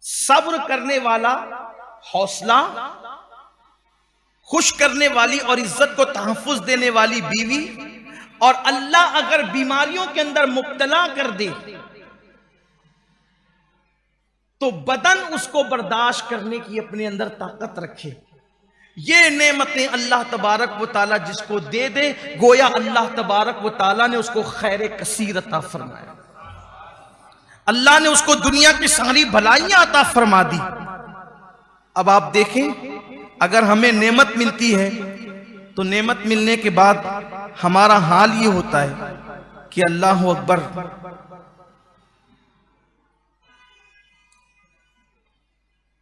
सब्र करने वाला हौसला, खुश करने वाली और इज्जत को तहफ्फुज देने वाली बीवी, और अल्लाह अगर बीमारियों के अंदर मुब्तला कर दे तो बदन उसको बर्दाश्त करने की अपने अंदर ताकत रखे। ये नेमतें अल्लाह तबारक व ताला जिसको दे दे, गोया अल्लाह तबारक व ताला ने उसको खैर कसीर अता फरमाया। अल्लाह ने उसको दुनिया की सारी भलाइयां अता फरमा दी। अब आप देखें, अगर हमें नेमत मिलती है तो नेमत मिलने के बाद हमारा हाल ये होता है कि अल्लाह अकबर,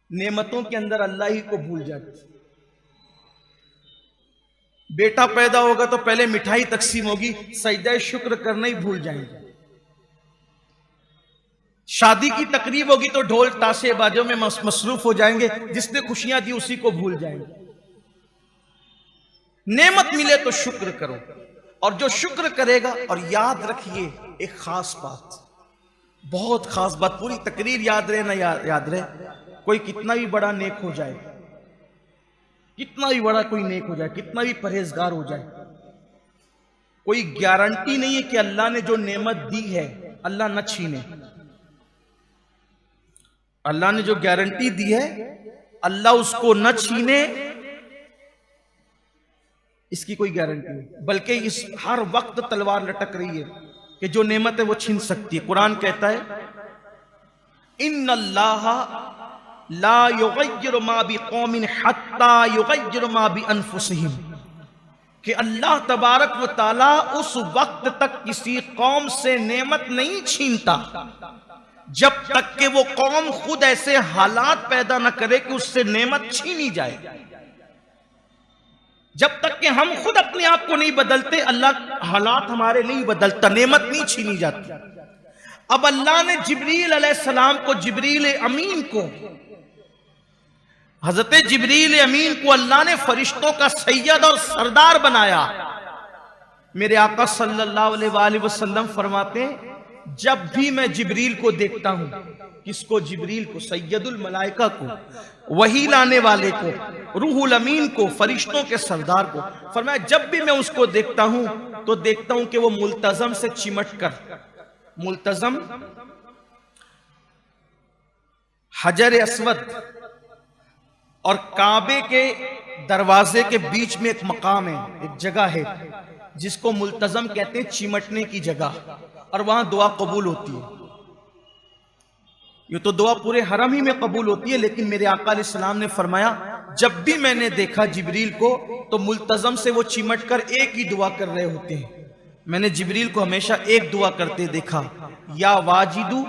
नेमतों के अंदर अल्लाह ही को भूल जाते। बेटा पैदा होगा तो पहले मिठाई तकसीम होगी, सजदा शुक्र करना ही भूल जाएंगे। शादी की तकरीब होगी तो ढोल ताशे बाजों में मसरूफ हो जाएंगे, जिसने खुशियां दी उसी को भूल जाएंगे। नेमत मिले तो शुक्र करो, और जो शुक्र करेगा, और याद रखिए एक खास बात, बहुत खास बात, पूरी तकरीर याद रहे ना याद रहे, कोई कितना भी बड़ा नेक हो जाए, कितना भी बड़ा कोई नेक हो जाए, कितना भी परहेजगार हो जाए, कोई गारंटी नहीं है कि अल्लाह ने जो नेमत दी है अल्लाह न छीने। अल्लाह ने जो गारंटी दी है अल्लाह उसको न छीने, इसकी कोई गारंटी नहीं, बल्कि इस हर वक्त तलवार लटक रही है कि जो नेमत है वो छीन सकती है। कुरान कहता है इन्नल्लाह ला युगय्यिरु मा बिकौमिन हत्ता युगय्यिरु मा बिअनफुसिहिम, कि अल्लाह तबारक व तआला उस वक्त तक किसी कौम से नेमत नहीं छीनता जब तक कि वो कौम खुद ऐसे हालात पैदा न करे कि उससे नेमत छीनी जाए। जब तक कि हम खुद अपने आप को नहीं बदलते, अल्लाह हालात हमारे नहीं बदलता, नेमत नहीं छीनी जाती। अब अल्लाह ने जिब्रील अलैहिस्सलाम को, जिब्रील अमीन को, हजरत जिब्रील अमीन को अल्लाह ने फरिश्तों का सैयद और सरदार बनाया। मेरे आका सल्लल्लाहु अलैहि वसल्लम फरमाते हैं, जब भी मैं जिब्रील को देखता हूं, किसको? जिब्रील को, सैयदुल मलाइका को, वही लाने वाले को, रूहुल अमीन को, फरिश्तों के सरदार को, फरमाया जब भी मैं उसको देखता हूं तो देखता हूं कि वो मुल्तजम से चिमट कर, मुल्तजम हजर अस्वद और काबे के दरवाजे के बीच में एक मकाम है, एक जगह है जिसको मुल्तजम कहते हैं, चिमटने की जगह, और वहां दुआ कबूल होती है। ये तो दुआ पूरे हरम ही में कबूल होती है, लेकिन मेरे आका अलैहिस्सलाम ने फरमाया जब भी मैंने देखा जिब्रील को तो मुल्तजम से वो चिमट कर एक ही दुआ कर रहे होते हैं। मैंने जिब्रील को हमेशा एक दुआ करते देखा, या वाजिदू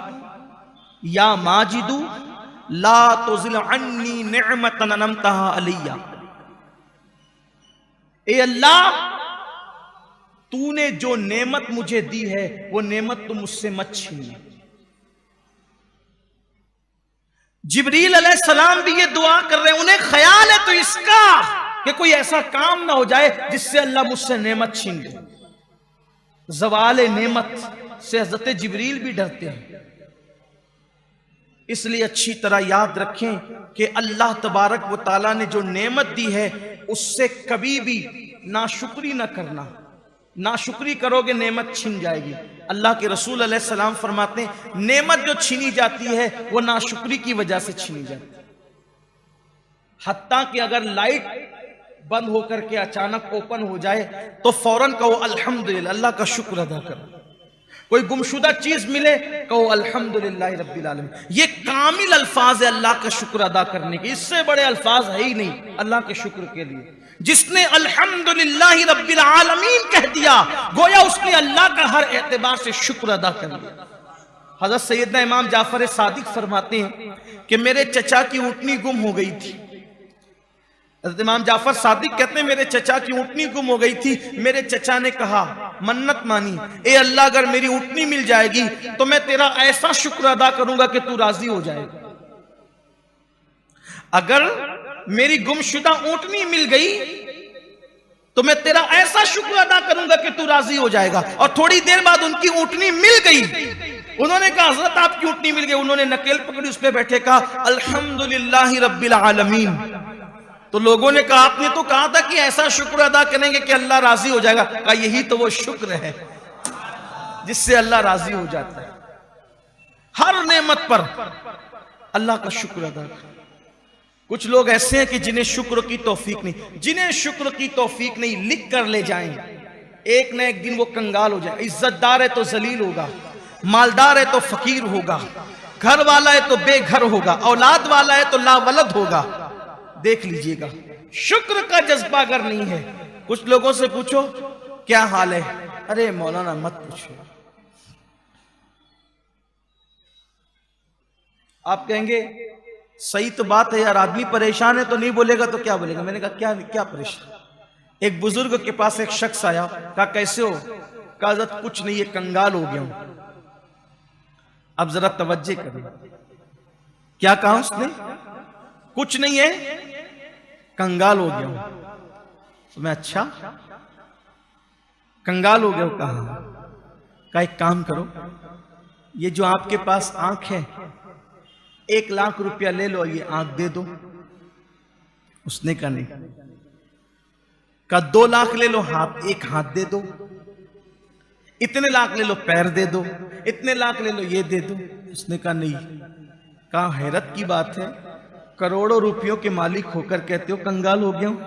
या माजिदू ला तुज़िल अन्नी निअमतन अनअमतहा अलैया, ए अल्लाह तूने जो नेमत मुझे दी है वो नेमत तुम मुझसे मत छीन। जिब्रील अलैहिस्सलाम भी ये दुआ कर रहे हैं, उन्हें ख्याल है तो इसका कि कोई ऐसा काम ना हो जाए जिससे अल्लाह मुझसे नेमत छीन ले। ज़वाल नेमत से हज़रत जिब्रील भी डरते हैं। इसलिए अच्छी तरह याद रखें कि अल्लाह तबारक व तआला ने जो नेमत दी है उससे कभी भी नाशुक्री ना करना। नाशुक्री करोगे नेमत छीन जाएगी। अल्लाह के रसूल अलैहिस्सलाम फरमाते हैं नेमत जो छीनी जाती है वो नाशुक्री की वजह से छीनी जाती है। हत्ता कि अगर लाइट बंद होकर के अचानक ओपन हो जाए तो फौरन कहो अल्हम्दुलिल्लाह, अल्लाह का शुक्र अदा करो। कोई गुमशुदा चीज मिले कहो अल्हम्दुलिल्लाह रब्बिल आलमीन। ये कामिल अल्फाज है अल्लाह का शुक्र अदा करने के, इससे बड़े अल्फाज है ही नहीं अल्लाह के शुक्र के लिए। जिसने अल्हम्दुलिल्लाह रब्बिल आलमीन कह दिया गोया उसने अल्लाह का हर एतबार से शुक्र अदा कर लिया। हजरत सैयदना इमाम जाफर सादिक फरमाते हैं कि मेरे चचा की ऊँटनी गुम हो गई थी। हजरत इमाम जाफर सादिक कहते हैं मेरे चचा की ऊँटनी गुम हो गई थी। मेरे चचा ने कहा, मन्नत मानी, ए अल्लाह अगर मेरी ऊँटनी मिल जाएगी तो मैं तेरा ऐसा शुक्र अदा करूंगा कि तू राजी हो जाएगा। अगर मेरी गुमशुदा ऊँटनी मिल गई तो मैं तेरा ऐसा शुक्र अदा करूंगा कि तू राजी हो जाएगा। और थोड़ी देर बाद उनकी ऊँटनी मिल गई। उन्होंने कहा हजरत आपकी ऊँटनी मिल गई। उन्होंने नकेल पकड़ी, उस पर बैठे कहा अल्हम्दुलिल्लाह रब्बिल आलमीन। तो लोगों ने कहा आपने तो कहा था कि ऐसा शुक्र अदा करेंगे कि अल्लाह राजी हो जाएगा। कहा यही तो वो शुक्र है जिससे अल्लाह राजी हो जाता है। हर नेमत पर अल्लाह का शुक्र अदा करें। कुछ लोग ऐसे हैं कि जिन्हें शुक्र की तौफीक नहीं, जिन्हें शुक्र की तौफीक नहीं, लिख कर ले जाएं, एक न एक दिन वो कंगाल हो जाए। इज्जतदार है तो जलील होगा, मालदार है तो फकीर होगा, घर वाला है तो बेघर होगा, औलाद वाला है तो लावलद होगा। देख लीजिएगा, शुक्र का जज्बा अगर नहीं है, कुछ लोगों से पूछो क्या हाल है, अरे मौलाना मत पूछो। आप कहेंगे सही तो बात है यार, आदमी परेशान है तो नहीं बोलेगा तो क्या बोलेगा। मैंने कहा क्या क्या परेशान। एक बुजुर्ग के पास एक शख्स आया, कहा कैसे हो, कहा हज़रत कुछ नहीं, ये कंगाल हो गया हूं। अब जरा तवज्जो करें, क्या कहा उसने? कुछ नहीं है, कंगाल हो गया हूं। तो मैं अच्छा कंगाल हो गया हूं? कहा एक काम करो, ये जो आपके पास आंख है, 1 लाख रुपया ले लो, ये आंख दे दो। उसने कहा नहीं। कहा 2 लाख ले लो, एक हाथ दे दो। इतने लाख ले लो, पैर दे दो। इतने लाख ले लो, ये दे दो। उसने कहा नहीं। कहा हैरत की बात है, करोड़ों रुपयों के मालिक होकर कहते हो कंगाल हो गया हूं।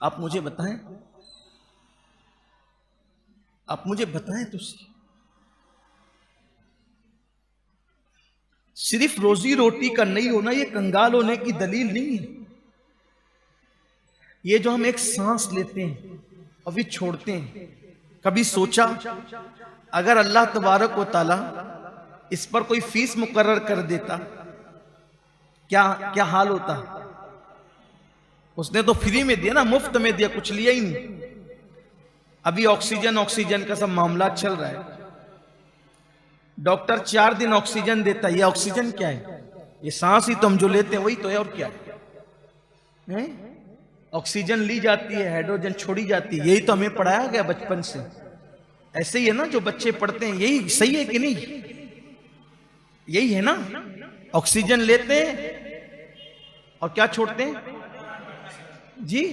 आप मुझे बताएं, आप मुझे बताएं तो सिर्फ रोजी रोटी का नहीं होना ये कंगाल होने की दलील नहीं है। ये जो हम एक सांस लेते हैं और फिर छोड़ते हैं, कभी सोचा अगर अल्लाह तबारक व तआला इस पर कोई फीस मुकर्रर कर देता, क्या क्या हाल होता? उसने तो फ्री में दिया ना, मुफ्त में दिया, कुछ लिया ही नहीं। अभी ऑक्सीजन का सब मामला चल रहा है। डॉक्टर 4 दिन ऑक्सीजन देता है। ये ऑक्सीजन क्या है? ये सांस ही तो हम जो लेते हैं वही तो है, और क्या है? ऑक्सीजन ली जाती है, हाइड्रोजन छोड़ी जाती है। यही तो हमें पढ़ाया गया बचपन से। ऐसे ही है ना जो बच्चे पढ़ते हैं, यही सही है कि नहीं? यही है ना, ऑक्सीजन लेते हैं और क्या छोड़ते हैं जी?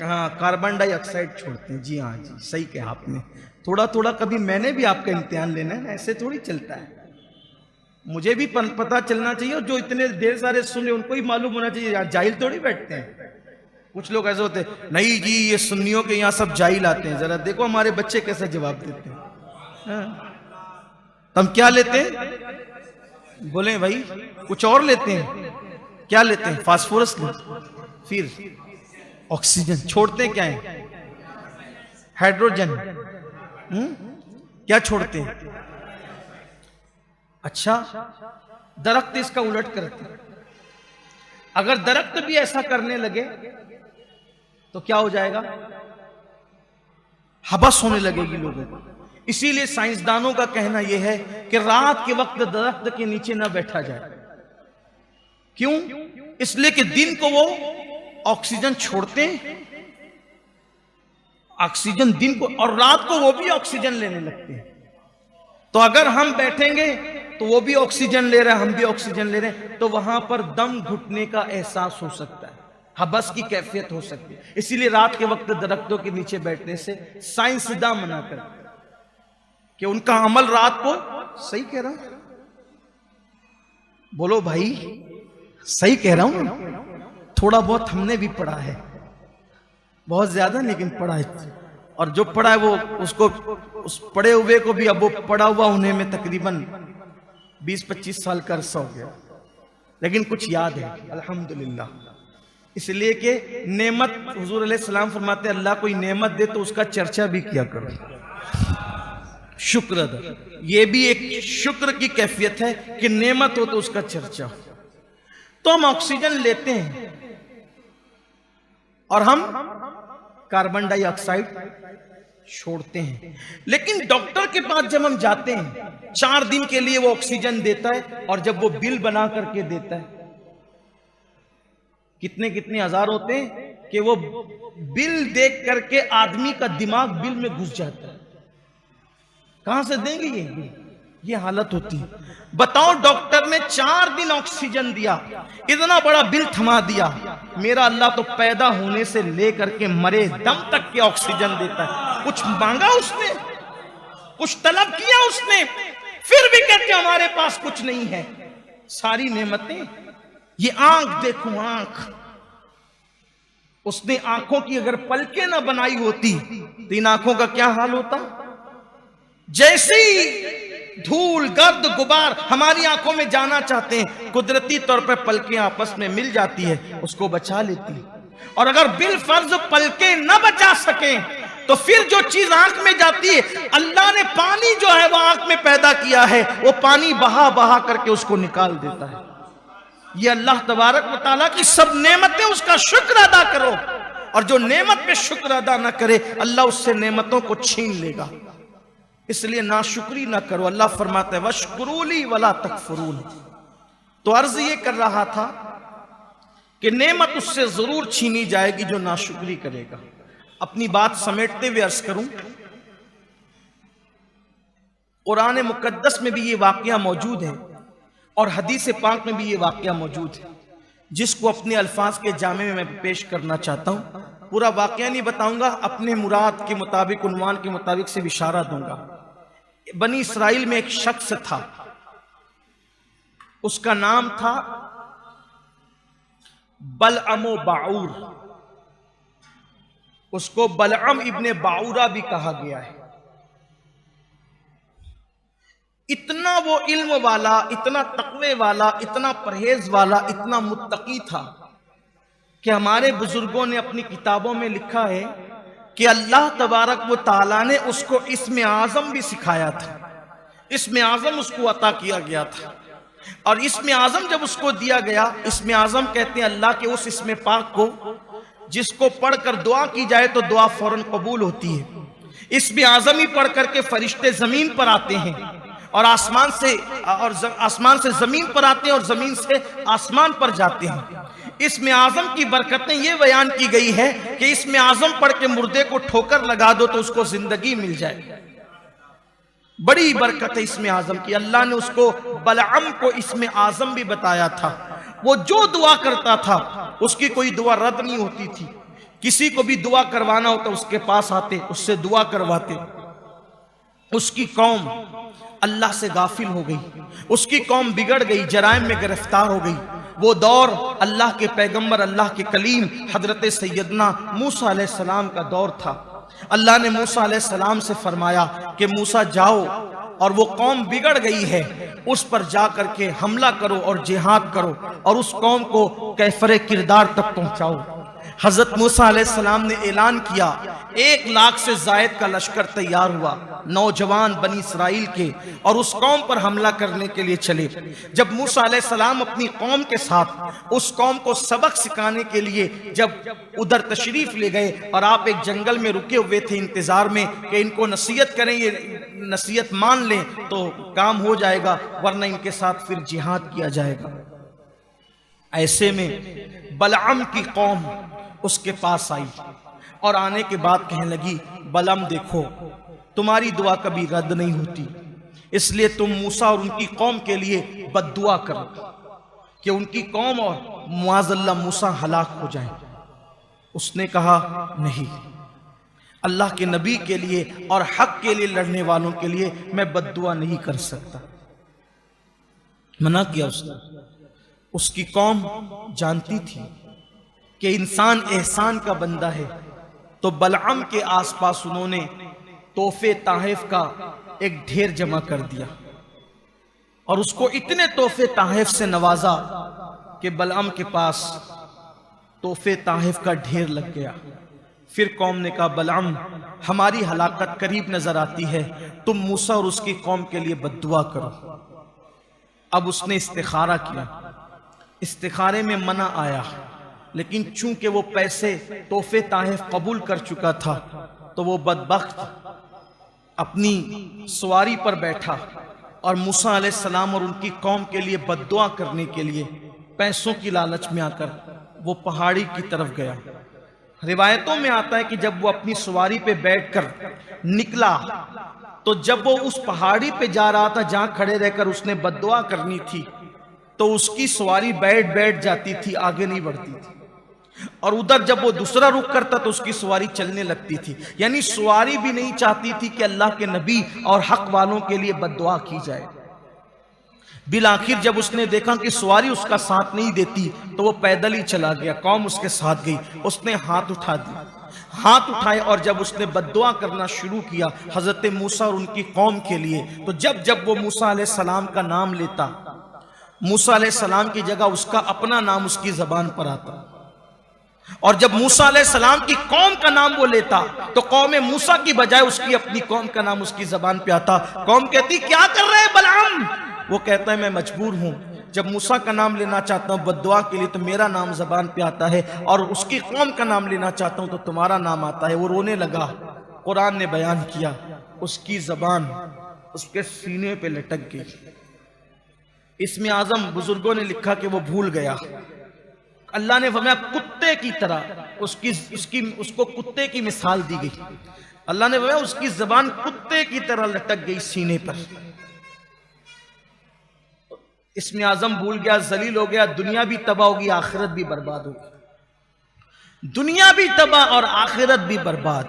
हाँ, कार्बन डाइऑक्साइड छोड़ते हैं। जी हाँ जी, सही कहा आपने। थोड़ा थोड़ा कभी मैंने भी आपका इम्तिहान लेना है, ऐसे थोड़ी चलता है। मुझे भी पता चलना चाहिए, और जो इतने ढेर सारे सुने उनको ही मालूम होना चाहिए। यार जाहिल थोड़ी बैठते हैं। कुछ लोग ऐसे होते हैं, नहीं जी ये सुन्नियों के यहाँ सब जाहिल आते हैं। जरा देखो हमारे बच्चे कैसे जवाब देते हैं। हाँ। तो हम क्या लेते हैं? बोले भाई कुछ और लेते हैं। क्या लेते हैं? फास्फोरस लेते, फिर ऑक्सीजन छोड़ते क्या है? हाइड्रोजन। क्या छोड़ते हैं? अच्छा, दरख्त इसका उलट करते हैं। अगर दरख्त भी ऐसा करने लगे तो क्या हो जाएगा? हबस होने लगेगी लोगों को। इसीलिए साइंसदानों का कहना यह है कि रात के वक्त दरख्त के नीचे ना बैठा जाए। क्यों? इसलिए कि दिन को वो ऑक्सीजन छोड़ते हैं, ऑक्सीजन दिन को, और रात को वो भी ऑक्सीजन लेने लगते हैं। तो अगर हम बैठेंगे तो वो भी ऑक्सीजन ले रहे हैं, हम भी ऑक्सीजन ले रहे हैं, तो वहां पर दम घुटने का एहसास हो सकता है, हबस की कैफियत हो सकती है। इसीलिए रात के वक्त दरख्तों के नीचे बैठने से साइंसदान मना करते हैं कि उनका अमल रात को, सही कह रहा हूं? बोलो भाई, सही कह रहा हूं? थोड़ा बहुत हमने भी पढ़ा है, बहुत ज्यादा लेकिन पढ़ा है। और जो पढ़ा है वो उसको, उस पढ़े हुए को भी, अब वो पढ़ा हुआ उन्हें में तकरीबन 20-25 साल का अरसा हो गया, लेकिन कुछ याद है अल्हम्दुलिल्लाह। इसलिए कि नेमत, हुजूर अलैहिस्सलाम फरमाते हैं अल्लाह कोई नेमत दे तो उसका चर्चा भी किया करो, शुक्र अदा। ये भी एक शुक्र की कैफियत है कि नेमत हो तो उसका चर्चा हो। तो हम ऑक्सीजन लेते हैं और हम कार्बन डाइऑक्साइड छोड़ते हैं। लेकिन डॉक्टर के पास जब हम जाते हैं, 4 दिन के लिए वो ऑक्सीजन देता है, और जब वो बिल बना करके देता है, कितने कितने हजार होते हैं कि वो बिल देख करके आदमी का दिमाग बिल में घुस जाता है। कहां से देंगे ये हालत होती है। बताओ, डॉक्टर ने 4 दिन ऑक्सीजन दिया, इतना बड़ा बिल थमा दिया। मेरा अल्लाह तो पैदा होने से लेकर के मरे दम तक के ऑक्सीजन देता है। कुछ मांगा उसने? कुछ तलब किया उसने? फिर भी कहते हमारे पास कुछ नहीं है। सारी नेमतें, ये आंख देखो, आंख, उसने आंखों की अगर पलकें ना बनाई होती तो इन आंखों का क्या हाल होता? जैसी धूल, गर्द, गुबार हमारी आंखों में जाना चाहते हैं, कुदरती तौर पर पलकें आपस में मिल जाती है, उसको बचा लेती है। और अगर बिल फर्ज पलकें न बचा सके तो फिर जो चीज आंख में जाती है, अल्लाह ने पानी जो है वो आंख में पैदा किया है, वो पानी बहा बहा करके उसको निकाल देता है। ये अल्लाह तबारक व तआला की सब नेमतें, उसका शुक्र अदा करो। और जो नेमत पे शुक्र अदा ना करे, अल्लाह उससे नेमतों को छीन लेगा। इसलिए नाशुक्री ना करो। अल्लाह फरमाता है वशकुरूली वला तकफुरून। तो अर्ज ये कर रहा था कि नेमत उससे जरूर छीनी जाएगी जो नाशुक्री करेगा। अपनी बात समेटते हुए अर्ज करूं, कुरान मुकद्दस में भी ये वाकया मौजूद है और हदीस पाक में भी ये वाकया मौजूद है, जिसको अपने अल्फाज के जामे में मैं पेश करना चाहता हूं। पूरा वाकया नहीं बताऊंगा, अपने मुराद के मुताबिक, उन्वान के मुताबिक से इशारा दूंगा। बनी इसराइल में एक शख्स था, उसका नाम था बलअम बाऊर। उसको बलअम इब्ने बाऊरा भी कहा गया है। इतना वो इल्म वाला, इतना तकवे वाला, इतना परहेज वाला, इतना मुत्तकी था कि हमारे बुजुर्गों ने अपनी किताबों में लिखा है कि अल्लाह तबारक व तआला ने उसको इस्म आज़म भी सिखाया था। इस्म आज़म उसको अता किया गया था। और इस्म आज़म जब उसको दिया गया, इस्म आज़म कहते हैं अल्लाह के उस इस्म पाक को जिसको पढ़कर दुआ की जाए तो दुआ फौरन कबूल होती है। इस्म आज़म ही पढ़ करके फरिश्ते जमीन पर आते हैं और आसमान से जमीन पर आते हैं और जमीन से आसमान पर जाते हैं। इस्म आज़म की बरकतें ये बयान की गई है कि इस्म आज़म पढ़ के मुर्दे को ठोकर लगा दो तो उसको जिंदगी मिल जाए। बड़ी बरकत है इस्म आज़म की। अल्लाह ने उसको बलअम को इस्म आज़म भी बताया था। वो जो दुआ करता था उसकी कोई दुआ रद्द नहीं होती थी। किसी को भी दुआ करवाना होता उसके पास आते, उससे दुआ करवाते। उसकी कौम अल्लाह से गाफिल हो गई, उसकी कौम बिगड़ गई, जराइम में गिरफ्तार हो गई। वो दौर अल्लाह के पैगंबर, अल्लाह के कलीम हजरत सैयदना मूसा अलैहिस्सलाम का दौर था। अल्लाह ने मूसा अलैहिस्सलाम से फरमाया कि मूसा जाओ और वो कौम बिगड़ गई है उस पर जा करके हमला करो और जिहाद करो और उस कौम को कैफरे किरदार तक पहुंचाओ। हजरत मूसा अलैहिस्सलाम ने ऐलान किया, 1 लाख से जायद का लश्कर तैयार हुआ, नौजवान बनी इसराइल के, और उस कौम पर हमला करने के लिए चले। जब मूसा अलैहिस्सलाम अपनी कौम के साथ उस कौम को सबक सिखाने के लिए जब उधर तशरीफ ले गए और आप एक जंगल में रुके हुए थे इंतजार में कि इनको नसीहत करें, ये नसीहत मान लें तो काम हो जाएगा, वरना इनके साथ फिर जिहाद किया जाएगा। ऐसे में बलअम की कौम उसके पास आई और आने के बाद कहने लगी, बलअम देखो तुम्हारी दुआ कभी रद्द नहीं होती, इसलिए तुम मूसा और उनकी कौम के लिए बद्दुआ करो कि उनकी कौम और मुआज़ल्लाह मूसा हलाक हो जाए। उसने कहा नहीं, अल्लाह के नबी के लिए और हक के लिए लड़ने वालों के लिए मैं बद्दुआ नहीं कर सकता। मना किया उसने। उसकी कौम जानती थी कि इंसान एहसान का बंदा है, तो बलअम के आसपास उन्होंने तोहफे ताहिफ का एक ढेर जमा कर दिया और उसको इतने तोहफे ताहिफ से नवाजा कि बलअम के पास तोहफे ताहिफ का ढेर लग गया। फिर कौम ने कहा, बलअम हमारी हलाकत करीब नजर आती है, तुम मूसा और उसकी कौम के लिए बद्दुआ करो। अब उसने इस्तिखारा किया, इस्तिखारे में मना आया, लेकिन चूंकि वो पैसे तोहफे ताहिफ कबूल कर चुका था तो वो बदबख्त अपनी सवारी पर बैठा और मूसा अलैहिस्सलाम और उनकी कौम के लिए बद्दुआ करने के लिए पैसों की लालच में आकर वो पहाड़ी की तरफ गया। रिवायतों में आता है कि जब वो अपनी सवारी पे बैठकर निकला तो जब वो उस पहाड़ी पे जा रहा था जहां खड़े रहकर उसने बद्दुआ करनी थी, तो उसकी सवारी बैठ जाती थी, आगे नहीं बढ़ती थी। और उधर जब वो दूसरा रुख करता तो उसकी सवारी चलने लगती थी। यानी सवारी भी नहीं चाहती थी कि अल्लाह के नबी और हक वालों के लिए बद्दुआ की जाए। बिल आखिर जब उसने देखा कि सवारी उसका साथ नहीं देती तो वो पैदल ही चला गया, कौम उसके साथ गई। उसने हाथ उठा दिया, हाथ उठाए और जब उसने बद्दुआ करना शुरू किया हजरत मूसा और उनकी कौम के लिए, तो जब जब वो मूसा अलैहिस्सलाम का नाम लेता, मूसा अलैहिस्सलाम की जगह उसका अपना नाम उसकी जबान पर आता। और जब मूसा अलैहिस्सलाम की कौम का नाम वो लेता तो कौम मूसा की बजाय उसकी अपनी कौम का नाम उसकी जबान पे आता। कौम कहती, क्या कर रहे हैं बलअम? वो कहता है, मैं मजबूर हूं, जब मूसा का नाम लेना चाहता हूं बद्दुआ के लिए तो मेरा नाम जबान पे आता है, और उसकी कौम का नाम लेना चाहता हूं तो तुम्हारा नाम आता है। वो रोने लगा। कुरान ने बयान किया उसकी जबान उसके सीने पे लटक गई। इसमें आजम बुजुर्गों ने लिखा कि वो भूल गया। अल्लाह ने फरमाया कुत्ते की तरह उसको कुत्ते की मिसाल दी गई। अल्लाह ने फरमाया उसकी जबान कुत्ते की तरह लटक गई सीने पर। इसमें आजम भूल गया, जलील हो गया, दुनिया भी तबाह होगी, आखिरत भी बर्बाद होगी। दुनिया भी तबाह और आखिरत भी बर्बाद।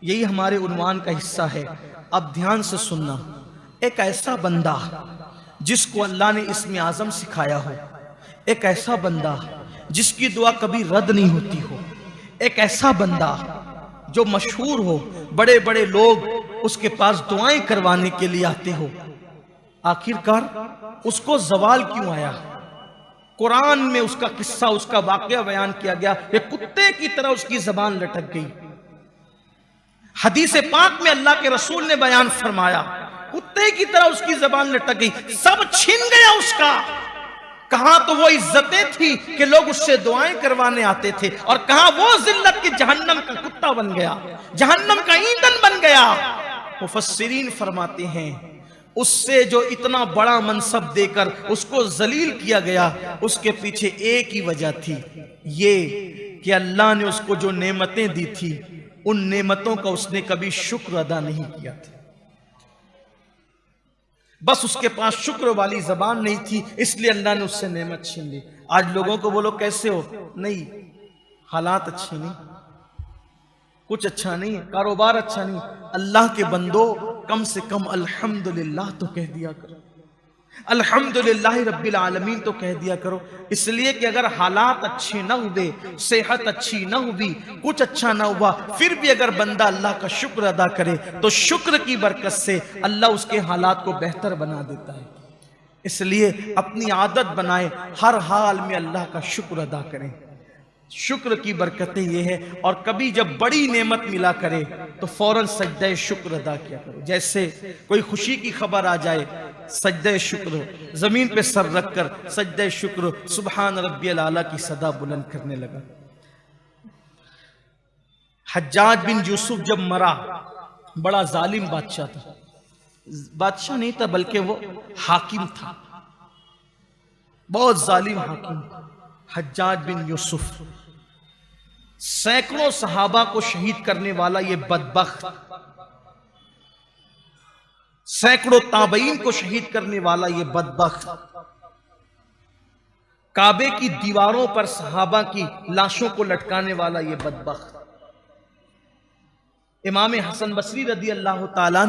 यही हमारे उन्वान का हिस्सा है। अब ध्यान से सुनना, एक ऐसा बंदा जिसको अल्लाह ने इसमें आजम सिखाया हो, एक ऐसा बंदा जिसकी दुआ कभी रद्द नहीं होती हो, एक ऐसा बंदा जो मशहूर हो, बड़े बड़े लोग उसके पास दुआएं करवाने के लिए आते हो, आखिरकार उसको जवाल क्यों आया? कुरान में उसका किस्सा, उसका वाकया बयान किया गया कि कुत्ते की तरह उसकी जबान लटक गई। हदीस पाक में अल्लाह के रसूल ने बयान फरमाया कुत्ते की तरह उसकी जबान लटक गई, सब छीन गया उसका। कहां तो वो इज्जतें थी कि लोग उससे दुआएं करवाने आते थे, और कहां वो जिल्लत की जहन्नम का कुत्ता बन गया, जहन्नम का ईंधन बन गया। मुफस्सिरीन फरमाते हैं उससे जो इतना बड़ा मनसब देकर उसको जलील किया गया, उसके पीछे एक ही वजह थी, ये कि अल्लाह ने उसको जो नेमतें दी थी उन नेमतों का उसने कभी शुक्र अदा नहीं किया था। बस उसके पास शुक्र वाली जबान नहीं थी, इसलिए अल्लाह ने उससे नेमत छीन ली। आज लोगों को बोलो कैसे हो, नहीं, हालात अच्छे नहीं, कुछ अच्छा नहीं, कारोबार अच्छा नहीं। अल्लाह के बंदो कम से कम अल्हम्दुलिल्लाह तो कह दिया करो, अल्हम्दुलिल्लाह रब्बिल आलमीन तो कह दिया करो। इसलिए कि अगर हालात अच्छे ना हुए, सेहत अच्छी ना हुई, कुछ अच्छा ना हुआ, फिर भी अगर बंदा अल्लाह का शुक्र अदा करे तो शुक्र की बरकत से अल्लाह उसके हालात को बेहतर बना देता है। इसलिए अपनी आदत बनाए हर हाल में अल्लाह का शुक्र अदा करें। शुक्र की बरकतें ये है। और कभी जब बड़ी नेमत मिला करे तो फौरन सजदे शुक्र अदा किया करो। जैसे कोई खुशी की खबर आ जाए, सजदे शुक्र, जमीन पे सर रखकर सजदे शुक्र, सुबहान रब्बियल आला की सदा बुलंद करने लगा। हज्जाज बिन यूसुफ जब मरा, बड़ा जालिम बादशाह था, बादशाह नहीं था बल्कि वो हाकिम था, बहुत जालिम हाकिम था हज्जाज बिन यूसुफ। सैकड़ों सहाबा को शहीद करने वाला ये बदबख्त, सैकड़ों ताबईन को शहीद करने वाला ये बदबख्त, काबे की दीवारों पर सहाबा की लाशों को लटकाने वाला ये बदबख्त। इमाम हसन बसरी रदी अल्लाह ताला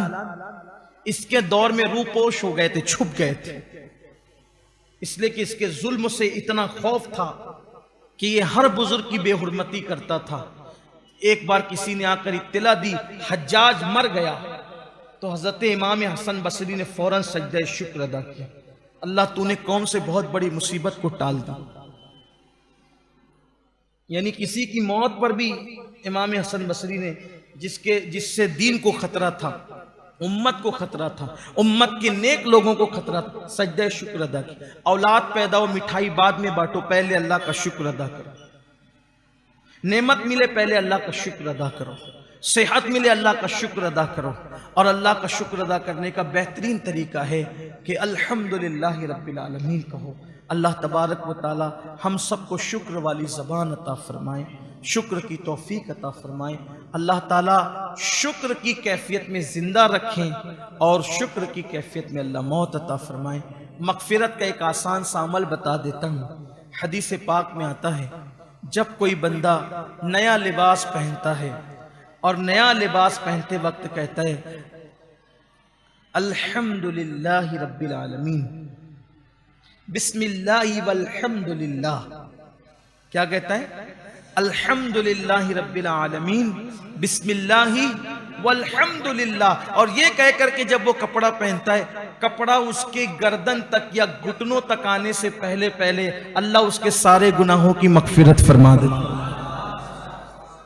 इसके दौर में रूपोश हो गए थे, छुप गए थे, इसलिए कि इसके जुल्म से इतना खौफ था कि ये हर बुजुर्ग की बेहुरमती करता था। एक बार किसी ने आकर इत्तला दी हज्जाज मर गया, तो हजरत इमाम हसन बसरी ने फौरन सजदे शुक्र अदा किया, अल्लाह तूने कौम से बहुत बड़ी मुसीबत को टाल दी। यानी किसी की मौत पर भी इमाम हसन बसरी ने, जिससे दीन को खतरा था, उम्मत को खतरा था, उम्मत के नेक लोगों को खतरा था, सजदे शुक्र अदा किया। औलाद पैदा हो, मिठाई बाद में बांटो, पहले अल्लाह का शुक्र अदा करो। नेमत मिले पहले अल्लाह का शुक्र अदा करो, सेहत मिले अल्लाह का शुक्र अदा करो। और अल्लाह का शुक्र अदा करने का बेहतरीन तरीका है कि अल्हम्दुलिल्लाह रब्बिल आलमीन कहो। अल्लाह तबारक व तआला हम सबको शुक्र वाली ज़बान अता फरमाए, शुक्र की तौफीक अता फरमाए। अल्लाह ताला शुक्र की कैफियत में ज़िंदा रखें और शुक्र की कैफियत में अल्लाह मौत अता फरमाए। मग़फ़िरत का एक आसान सा अमल बता देता हूँ। हदीस पाक में आता है जब कोई बंदा नया लिबास पहनता है और नया लिबास पहनते वक्त कहता है अल्हम्दुलिल्लाहि रब्बिल आलमीन, बिस्मिल्लाहि वल्हम्दुलिल्लाह, क्या कहता है? अल्हम्दुलिल्लाहि रब्बिल आलमीन, बिस्मिल्लाहि वल्हम्दुलिल्लाह। और ये कह करके जब वो कपड़ा पहनता है, कपड़ा उसके गर्दन तक या घुटनों तक आने से पहले पहले अल्लाह उसके सारे गुनाहों की मग़फ़िरत फरमा देता,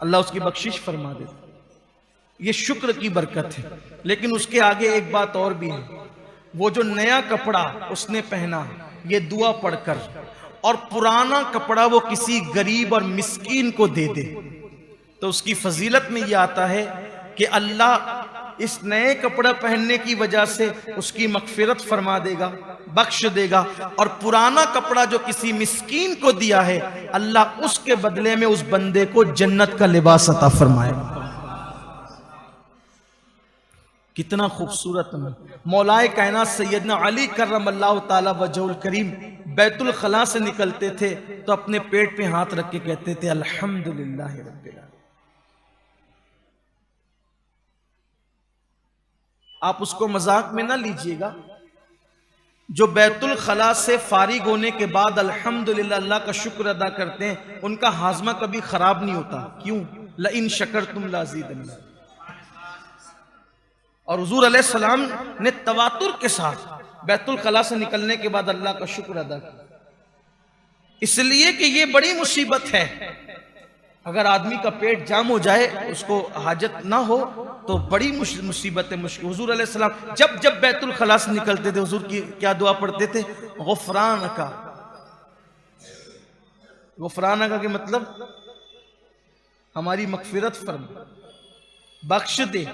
अल्लाह उसकी बख्शिश फरमा देता। ये शुक्र की बरकत है। लेकिन उसके आगे एक बात और भी है, वो जो नया कपड़ा उसने पहना ये दुआ पढ़कर, और पुराना कपड़ा वो किसी गरीब और मिस्कीन को दे दे, तो उसकी फजीलत में ये आता है कि अल्लाह इस नए कपड़ा पहनने की वजह से उसकी मगफिरत फरमा देगा, बख्श देगा। और पुराना कपड़ा जो किसी मिस्कीन को दिया है, अल्लाह उसके बदले में उस बंदे को जन्नत का लिबास अता फरमाएगा। कितना खूबसूरत है। मौलाए कायनात सैयदना अली करमल्लाहु ताला वजहुल करीम बैतुल खला से निकलते थे तो अपने पेट पे हाथ रख के कहते थे अल्हम्दुलिल्लाह रब्बिल आलमीन। आप उसको मजाक में ना लीजिएगा। जो बैतुल खला से फारिग होने के बाद अल्हम्दुलिल्लाह अल्लाह का शुक्र अदा करते हैं, उनका हाजमा कभी खराब नहीं होता। क्यों? लइन शकरतुम लाज़ीदन्नकुम। और हुजूर अलैहिस्सलाम ने तवातुर के साथ बैतुल खला से निकलने के बाद अल्लाह का शुक्र अदा किया, इसलिए कि ये बड़ी मुसीबत है। अगर आदमी का पेट जाम हो जाए, उसको हाजत ना हो, तो बड़ी मुसीबत है, मुश्किल। हुजूर अलैहिस्सलाम जब जब बैतुल खला से निकलते थे, हुजूर की क्या दुआ पढ़ते थे? गुफरानका। गुफरानका के मतलब हमारी मगफिरत फरमा, बख्श दे।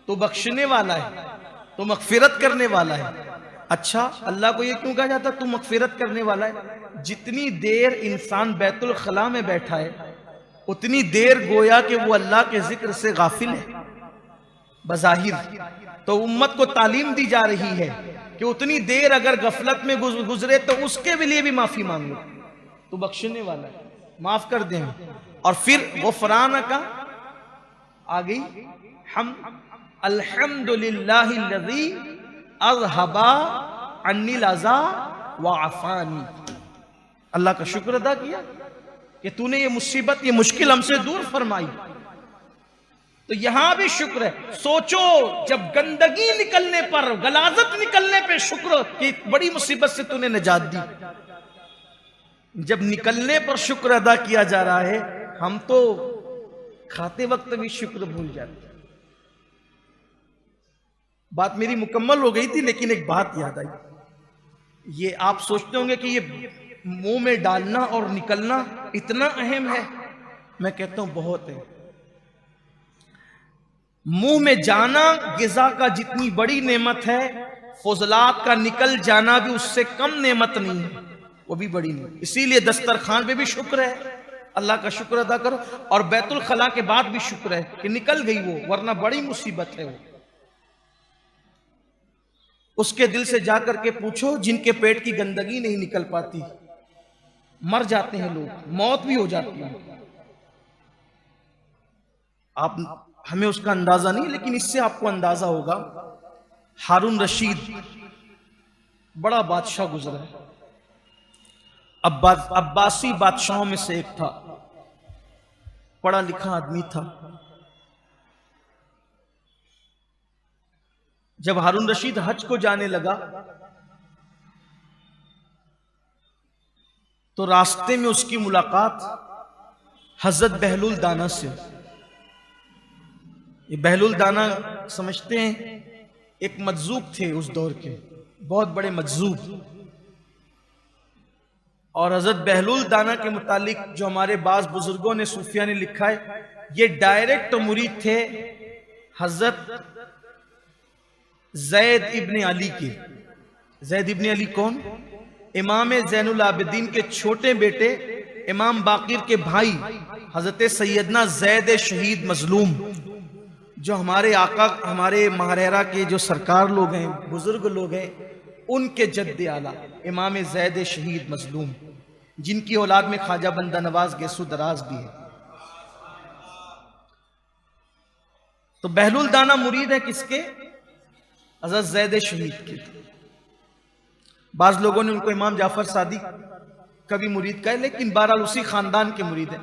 तो बख्शने वाला है, तो मगफिरत करने वाला है। अच्छा, अल्लाह को ये क्यों कहा जाता तू मगफिरत करने वाला है? जितनी देर इंसान बैतुल खला में बैठा है, उतनी देर गोया कि वो अल्लाह के जिक्र से गाफिल है बज़ाहिर। तो उम्मत को तालीम दी जा रही है कि उतनी देर अगर गफलत में गुजरे तो उसके लिए भी माफी मांगो, तो बख्शने वाला है, माफ कर दें। और फिर गुफरान का आ गई हम अल्हम्दुलिल्लाहिल्लज़ी अज़हबा अन्निल अज़ा व आफ़ानी। अल्लाह का शुक्र अदा किया कि तूने ये मुसीबत, ये मुश्किल हमसे दूर फरमाई। तो यहां भी शुक्र है। सोचो, जब गंदगी निकलने पर, गलाजत निकलने पे शुक्र कि बड़ी मुसीबत से तूने निजात दी, जब निकलने पर शुक्र अदा किया जा रहा है, हम तो खाते वक्त भी शुक्र भूल जाते हैं। बात मेरी मुकम्मल हो गई थी, लेकिन एक बात याद आई। ये आप सोचते होंगे कि ये मुंह में डालना और निकलना इतना अहम है। मैं कहता हूं बहुत है। मुंह में जाना गिज़ा का जितनी बड़ी नेमत है, फजलात का निकल जाना भी उससे कम नेमत नहीं है, वो भी बड़ी नेमत। इसीलिए दस्तरखान पे भी शुक्र है, अल्लाह का शुक्र अदा करो। और बैतुल खला के बाद भी शुक्र है कि निकल गई वो, वरना बड़ी मुसीबत है वो। उसके दिल से जाकर के पूछो, जिनके पेट की गंदगी नहीं निकल पाती, मर जाते हैं लोग, मौत भी हो जाती है। आप हमें उसका अंदाजा नहीं, लेकिन इससे आपको अंदाजा होगा। हारून रशीद बड़ा बादशाह गुजरा है, अब्बासी बादशाहों में से एक था, पढ़ा लिखा आदमी था। जब हारून रशीद हज को जाने लगा तो रास्ते में उसकी मुलाकात हजरत बहलुल दाना से। ये बहलुल दाना समझते हैं, एक मजजूब थे उस दौर के, बहुत बड़े मजजूब। और हजरत बहलुल दाना के मुतालिक जो हमारे बाज बुजुर्गों ने, सूफिया ने लिखा है, ये डायरेक्ट मुरीद थे हजरत ज़ैद इब्न अली के। ज़ैद इब्न अली कौन? इमाम ज़ैनुल आबिदीन के छोटे बेटे, इमाम बाकिर के भाई, हजरत सैयदना ज़ैद शहीद मजलूम, जो हमारे आका, हमारे महारेरा के जो सरकार लोग हैं, बुजुर्ग लोग हैं, उनके जद्द आला इमाम ज़ैद शहीद मजलूम, जिनकी औलाद में ख्वाजा बंदा नवाज गेसु दराज भी है। तो बहलुल दाना मुरीद है किसके? हज़रत ज़ैद शहीद के। बाज लोगों ने उनको इमाम जाफर सादिक का भी मुरीद कहा, लेकिन बहरहाल उसी खानदान के मुरीद है।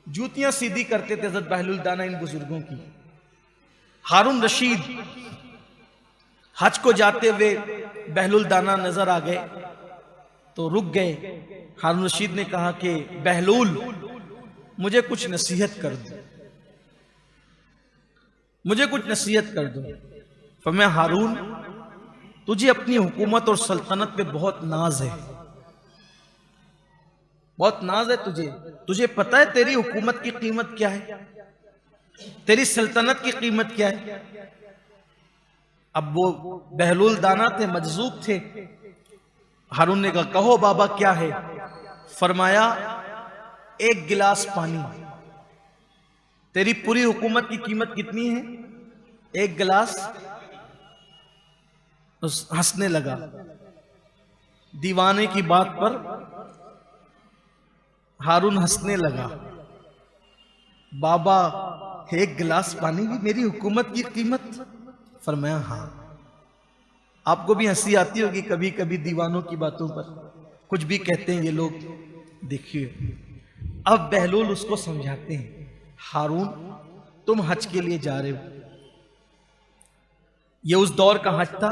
जूतियां सीधी करते थे हज़रत बहलुल दाना इन बुजुर्गों की। हारून रशीद हज को जाते हुए बहलुल दाना नजर आ गए तो रुक गए। हारून रशीद ने कहा कि बहलुल, मुझे कुछ नसीहत कर दो, मुझे कुछ नसीहत कर दो। फरमाया, हारून, तुझे अपनी हुकूमत और सल्तनत पे बहुत नाज है, बहुत नाज है तुझे। तुझे पता है तेरी हुकूमत की कीमत क्या है, तेरी सल्तनत की कीमत क्या है? अब वो बहलूल दाना थे, मजजूब थे। हारून ने कहा कहो बाबा क्या है? फरमाया एक गिलास पानी। तेरी पूरी हुकूमत की कीमत कितनी है? एक गिलास। तो हंसने लगा। दीवाने की बात पर हारून हंसने लगा। बाबा एक गिलास पानी भी मेरी हुकूमत की कीमत? फरमाया हाँ। आपको भी हंसी आती होगी कभी कभी दीवानों की बातों पर, कुछ भी कहते हैं ये लोग। देखिए अब बहलूल उसको समझाते हैं, हारून तुम हज के लिए जा रहे हो। ये उस दौर का हज था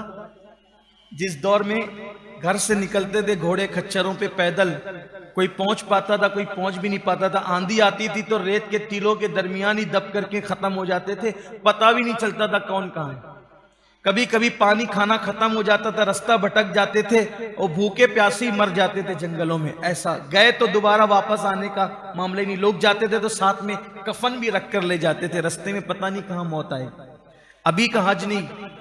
जिस दौर में घर से निकलते थे घोड़े खच्चरों पे पैदल, कोई पहुंच पाता था कोई पहुंच भी नहीं पाता था। आंधी आती थी तो रेत के टीलों के दरमियान ही दब करके खत्म हो जाते थे, पता भी नहीं चलता था कौन कहां है। कभी कभी पानी खाना खत्म हो जाता था, रास्ता भटक जाते थे और भूखे प्यासे मर जाते थे जंगलों में। ऐसा गए तो दोबारा वापस आने का मामले नहीं। लोग जाते थे तो साथ में कफन भी रख कर ले जाते थे, रास्ते में पता नहीं कहां मौत आए। अभी का हज नहीं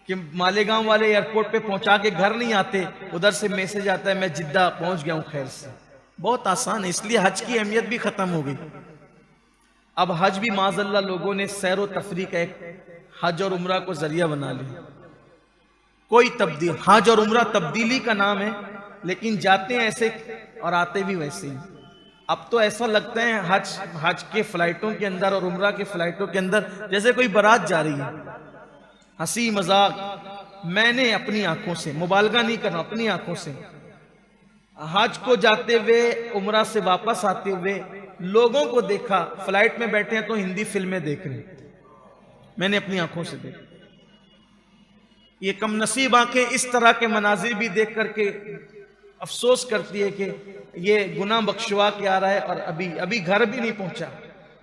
कि मालेगांव वाले एयरपोर्ट पे पहुंचा के घर नहीं आते, उधर से मैसेज आता है मैं जिद्दा पहुंच गया हूं खैर से। बहुत आसान है, इसलिए हज की अहमियत भी खत्म हो गई। अब हज भी माज़अल्लाह लोगों ने सैर व तफरीह का एक हज और उम्रा को जरिया बना लिया। कोई तब्दील, हज और उम्रा तब्दीली का नाम है, लेकिन जाते हैं ऐसे और आते भी वैसे ही। अब तो ऐसा लगता है हज के फ्लाइटों के अंदर और उम्रा के फ्लाइटों के अंदर जैसे कोई बारात जा रही है। हंसी मजाक, मैंने अपनी आंखों से, मुबालगा नहीं करना, अपनी आंखों से हज को जाते हुए उम्रा से वापस आते हुए लोगों को देखा। फ्लाइट में बैठे हैं तो हिंदी फिल्में देख रहे हैं, मैंने अपनी आंखों से देखा। ये कम नसीब आंखें इस तरह के मनाजिर भी देख करके अफसोस करती है कि ये गुनाह बख्शवा के आ रहा है और अभी घर भी नहीं पहुंचा।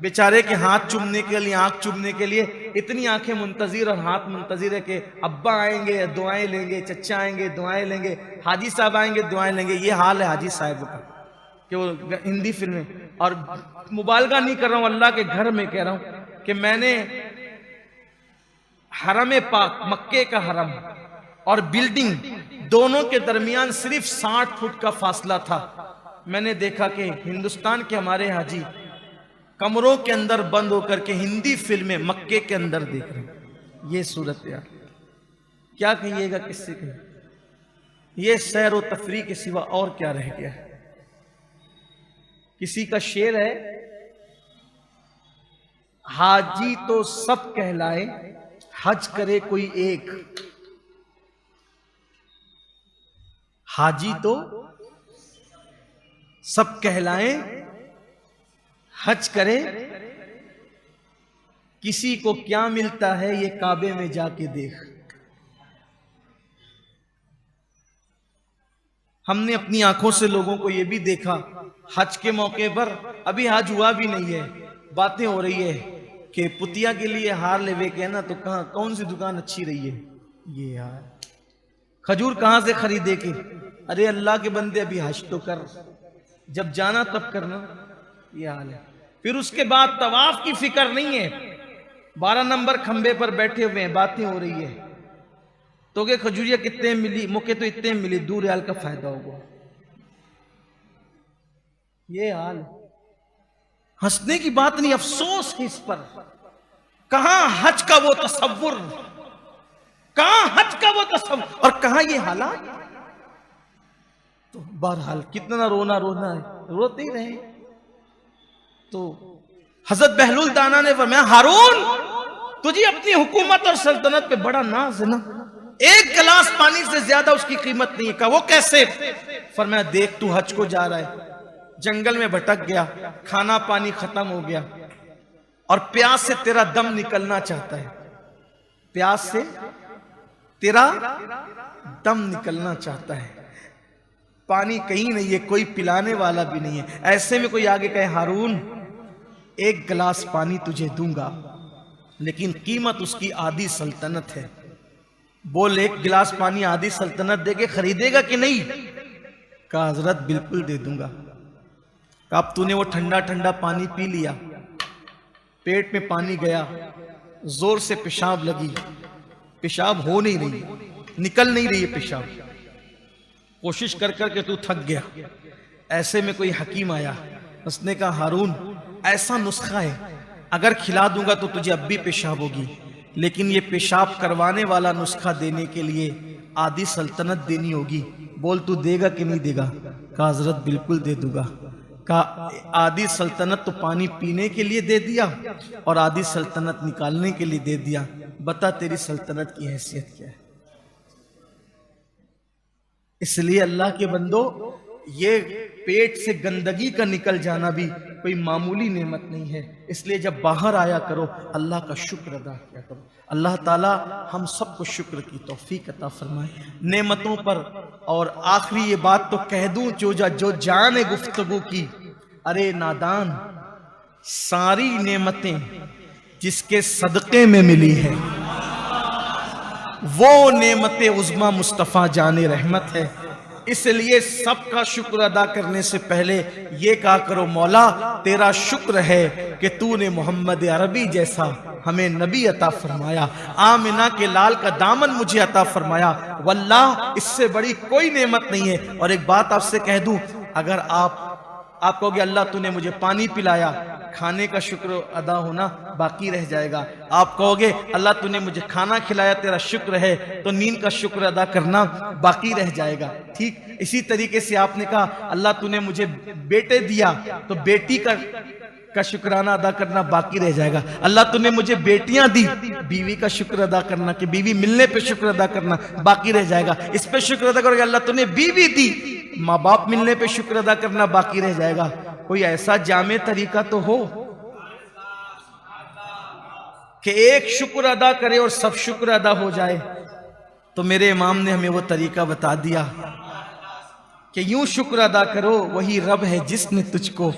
बेचारे के हाथ चूमने के लिए, आंख चूमने के लिए इतनी आंखें मुंतजिर और हाथ मुंतजिर है कि अब्बा आएंगे दुआएं लेंगे, चचा आएंगे दुआएं लेंगे, हाजी साहब आएंगे दुआएं लेंगे। ये हाल है हाजी साहब का कि वो हिंदी फिल्में। और मुबालगा नहीं कर रहा हूं, अल्लाह के घर में कह रहा हूं कि मैंने हरम पाक, मक्के का हरम और बिल्डिंग दोनों के दरमियान सिर्फ 60 फुट का फासला था। मैंने देखा कि हिंदुस्तान के हमारे हाजी कमरों के अंदर बंद होकर के हिंदी फिल्में मक्के के अंदर देख रहे हैं। ये सूरत यार, क्या कहिएगा, किससे कहिए? ये सैर व तफरीह के सिवा और क्या रह गया है? किसी का शेर है, हाजी तो सब कहलाए हज करे कोई एक। हाजी तो सब कहलाए हज करे, किसी को क्या मिलता है ये काबे में जाके देख। हमने अपनी आंखों से लोगों को ये भी देखा हज के मौके पर, अभी हज हुआ भी नहीं है, बातें हो रही है कि पुतिया के लिए हार लेवे के ना, तो कहां कौन सी दुकान अच्छी रही है? ये यार खजूर कहां से खरीदे के? अरे अल्लाह के बंदे अभी हज तो कर, जब जाना तब करना। ये हाल है। फिर उसके बाद तवाफ की फिक्र नहीं है, 12 नंबर खंबे पर बैठे हुए हैं, बातें हो रही है तो के खजूरिया कितने मिली, मुके तो इतने मिली, 2 रियाल का फायदा होगा। ये हाल, हंसने की बात नहीं, अफसोस है इस पर। कहां हज का वो तसव्वुर, कहां हज का वो तसव्वुर और कहां ये हालात। तो बहरहाल कितना रोना है, रोते ही रहे। तो हजरत बहलूल दाना ने फरमाया, हारून तुझे अपनी हुकूमत और सल्तनत पे बड़ा नाज है ना, एक गिलास पानी से ज्यादा उसकी कीमत नहीं है। कहा वो कैसे? फरमाया देख तू हज को जा रहा है, जंगल में भटक गया, खाना पानी खत्म हो गया और प्यास से तेरा दम निकलना चाहता है, प्यास से तेरा दम निकलना चाहता है, पानी कहीं नहीं है, कोई पिलाने वाला भी नहीं है। ऐसे में कोई आगे कहे हारून एक गिलास पानी तुझे दूंगा, लेकिन कीमत उसकी आधी सल्तनत है। बोल एक गिलास पानी आधी सल्तनत देके खरीदेगा कि नहीं? कहा हजरत बिल्कुल दे दूंगा। अब तूने वो ठंडा ठंडा पानी पी लिया, पेट में पानी गया, जोर से पेशाब लगी, पेशाब हो नहीं रही, निकल नहीं रही है पेशाब, कोशिश कर कर के तू थक गया। ऐसे में कोई हकीम आया, उसने कहा हारून ऐसा नुस्खा है, अगर खिला दूंगा तो तुझे अब भी पेशाब होगी, लेकिन ये पेशाब करवाने वाला नुस्खा देने के लिए आधी सल्तनत देनी होगी, बोल तू देगा कि नहीं देगा? कहा हजरत बिल्कुल दे दूंगा। कहा आधी सल्तनत तो पानी पीने के लिए दे दिया और आधी सल्तनत निकालने के लिए दे दिया, बता तेरी सल्तनत की हैसियत क्या है? इसलिए अल्लाह के बंदो, ये पेट से गंदगी का निकल जाना भी कोई मामूली नेमत नहीं है। इसलिए जब बाहर आया करो अल्लाह का शुक्र अदा किया करो। अल्लाह ताला हम सबको शुक्र की तौफीक अता फरमाए नेमतों पर। और आखिरी ये बात तो कह दूं जो जाने गुफ्तगू की, अरे नादान, सारी नेमतें जिसके सदक़े में मिली है वो नेमत उज़्मा मुस्तफ़ा जाने रहमत है। इसलिए सबका शुक्र अदा करने से पहले ये कहा करो, मौला तेरा शुक्र है कि तूने मोहम्मद अरबी जैसा हमें नबी अता फरमाया, आमिना के लाल का दामन मुझे अता फरमाया, वल्लाह इससे बड़ी कोई नेमत नहीं है। और एक बात आपसे कह दूं, अगर आप कहोगे अल्लाह तूने मुझे पानी पिलाया, खाने का शुक्र अदा होना बाकी रह जाएगा। आप कहोगे अल्लाह तूने मुझे खाना खिलाया, तेरा शुक्र है, तो नींद का शुक्र अदा करना बाकी रह जाएगा। ठीक इसी तरीके से आपने कहा अल्लाह तूने मुझे बेटे दिया, तो बेटी का शुक्राना अदा करना बाकी रह जाएगा। अल्लाह तूने मुझे बेटियां दी, बीवी का शुक्र अदा करना, कि बीवी मिलने पे शुक्र अदा करना बाकी रह जाएगा। इस पे शुक्र अदा करोगे, अल्लाह तूने बीवी दी, माँ बाप मिलने पे शुक्र अदा करना बाकी रह जाएगा। कोई ऐसा जामे तरीका तो हो कि एक शुक्र अदा करे और सब शुक्र अदा हो जाए। तो मेरे इमाम ने हमें वो तरीका बता दिया कि यूं शुक्र अदा करो, वही रब है जिसने तुझको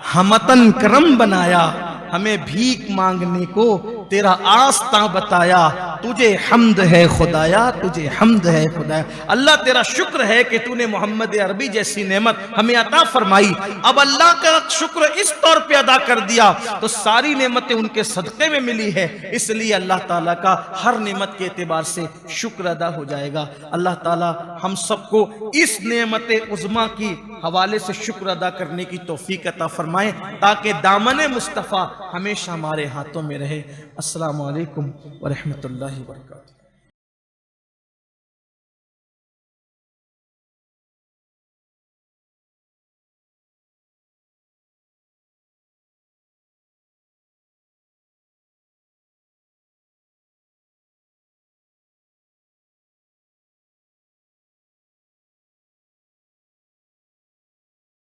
हमतन करम बनाया, हमें भीख मांगने को तेरा आस्था बताया, तुझे हम्द है खुदाया, तुझे हम्द है खुदाया। अल्लाह तेरा शुक्र है कि तूने मोहम्मद अरबी जैसी नेमत हमें अता फरमाई। अब अल्लाह का शुक्र इस तौर पे अदा कर दिया तो सारी नेमतें उनके सदक़े में मिली है, इसलिए अल्लाह ताला का हर नेमत के एतबार से शुक्र अदा हो जाएगा। अल्लाह ताला हम सबको इस नेमत उज़्मा की हवाले से शुक्र अदा करने की तौफीक अता फरमाए, ताकि दामन मुस्तफ़ा हमेशा हमारे हाथों में रहे। अस्सलामु अलैकुम व रहमतुल्लाहि व बरकातुहू।